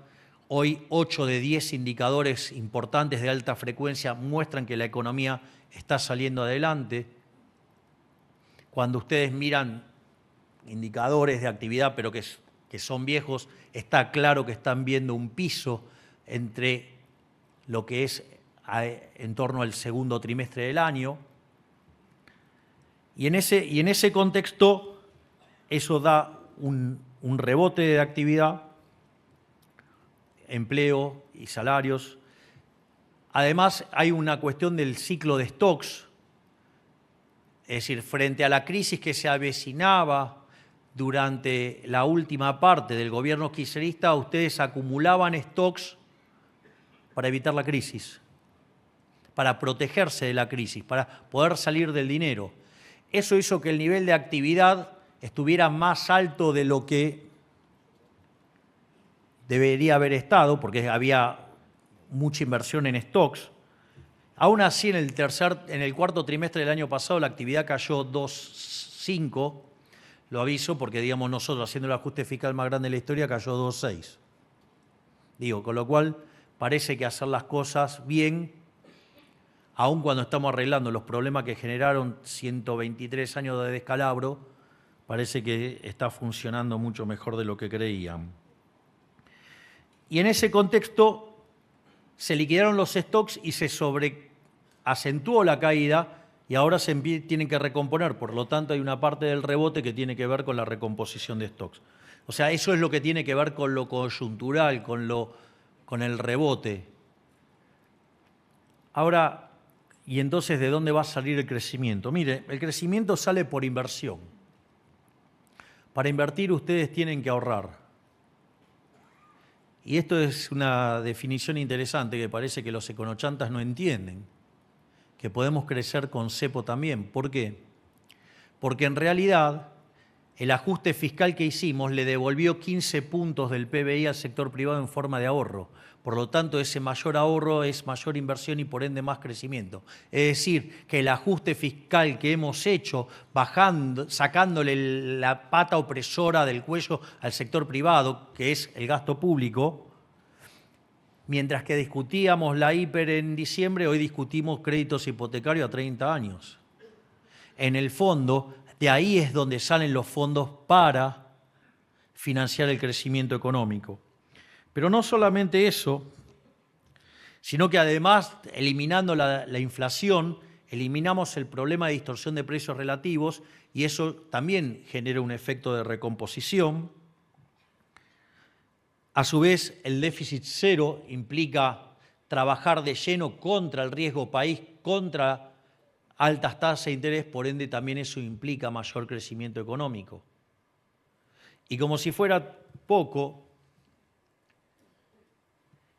Hoy 8 de 10 indicadores importantes de alta frecuencia muestran que la economía está saliendo adelante. Cuando ustedes miran indicadores de actividad, pero que son viejos, está claro que están viendo un piso entre lo que es en torno al segundo trimestre del año. Y en ese contexto, eso da un rebote de actividad, empleo y salarios. Además, hay una cuestión del ciclo de stocks, es decir, frente a la crisis que se avecinaba durante la última parte del gobierno kirchnerista, ustedes acumulaban stocks para evitar la crisis, para protegerse de la crisis, para poder salir del dinero. Eso hizo que el nivel de actividad estuviera más alto de lo que debería haber estado, porque había mucha inversión en stocks. Aún así, en el cuarto trimestre del año pasado, la actividad cayó 2,5%. Lo aviso porque, digamos, nosotros, haciendo el ajuste fiscal más grande de la historia, cayó 2,6%. Digo, con lo cual, parece que hacer las cosas bien, aun cuando estamos arreglando los problemas que generaron 123 años de descalabro, parece que está funcionando mucho mejor de lo que creían. Y en ese contexto se liquidaron los stocks y se sobreacentuó la caída y ahora se tienen que recomponer. Por lo tanto, hay una parte del rebote que tiene que ver con la recomposición de stocks. O sea, eso es lo que tiene que ver con lo coyuntural, con el rebote. Ahora, ¿y entonces de dónde va a salir el crecimiento? Mire, el crecimiento sale por inversión. Para invertir ustedes tienen que ahorrar. Y esto es una definición interesante que parece que los econochantas no entienden, que podemos crecer con cepo también. ¿Por qué? Porque en realidad el ajuste fiscal que hicimos le devolvió 15 puntos del PBI al sector privado en forma de ahorro. Por lo tanto, ese mayor ahorro es mayor inversión y por ende más crecimiento. Es decir, que el ajuste fiscal que hemos hecho, sacándole la pata opresora del cuello al sector privado, que es el gasto público, mientras que discutíamos la hiper en diciembre, hoy discutimos créditos hipotecarios a 30 años. En el fondo, de ahí es donde salen los fondos para financiar el crecimiento económico. Pero no solamente eso, sino que además, eliminando la inflación, eliminamos el problema de distorsión de precios relativos y eso también genera un efecto de recomposición. A su vez, el déficit cero implica trabajar de lleno contra el riesgo país, contra altas tasas de interés, por ende también eso implica mayor crecimiento económico. Y como si fuera poco,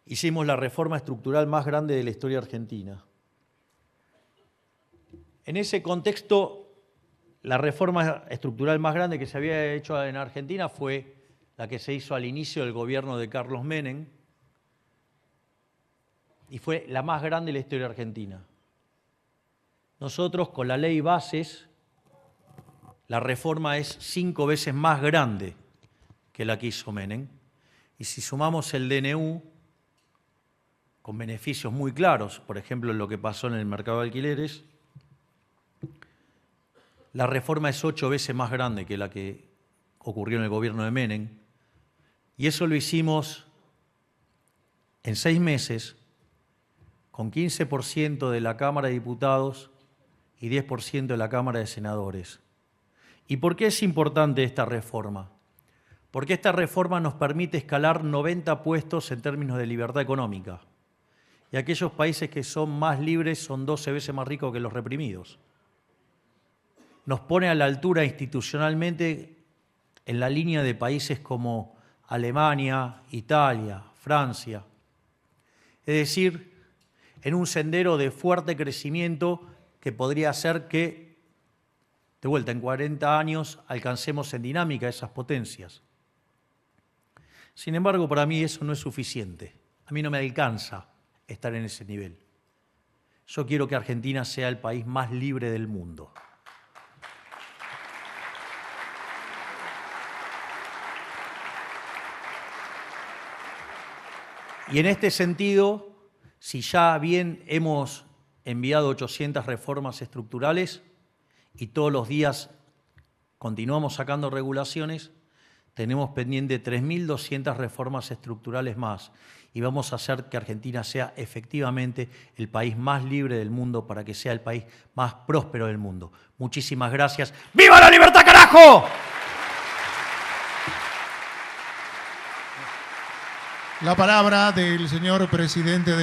hicimos la reforma estructural más grande de la historia argentina. En ese contexto, la reforma estructural más grande que se había hecho en Argentina fue la que se hizo al inicio del gobierno de Carlos Menem, y fue la más grande de la historia argentina. Nosotros, con la ley Bases, la reforma es 5 veces más grande que la que hizo Menem. Y si sumamos el DNU, con beneficios muy claros, por ejemplo, lo que pasó en el mercado de alquileres, la reforma es 8 veces más grande que la que ocurrió en el gobierno de Menem, y eso lo hicimos en 6 meses, con 15% de la Cámara de Diputados y 10% de la Cámara de Senadores. ¿Y por qué es importante esta reforma? Porque esta reforma nos permite escalar 90 puestos en términos de libertad económica. Y aquellos países que son más libres son 12 veces más ricos que los reprimidos. Nos pone a la altura institucionalmente en la línea de países como Alemania, Italia, Francia. Es decir, en un sendero de fuerte crecimiento que podría hacer que, de vuelta, en 40 años alcancemos en dinámica esas potencias. Sin embargo, para mí eso no es suficiente. A mí no me alcanza estar en ese nivel. Yo quiero que Argentina sea el país más libre del mundo. Y en este sentido, si ya bien hemos enviado 800 reformas estructurales y todos los días continuamos sacando regulaciones, tenemos pendiente 3.200 reformas estructurales más y vamos a hacer que Argentina sea efectivamente el país más libre del mundo para que sea el país más próspero del mundo. Muchísimas gracias. ¡Viva la libertad, carajo!
La palabra del señor presidente de la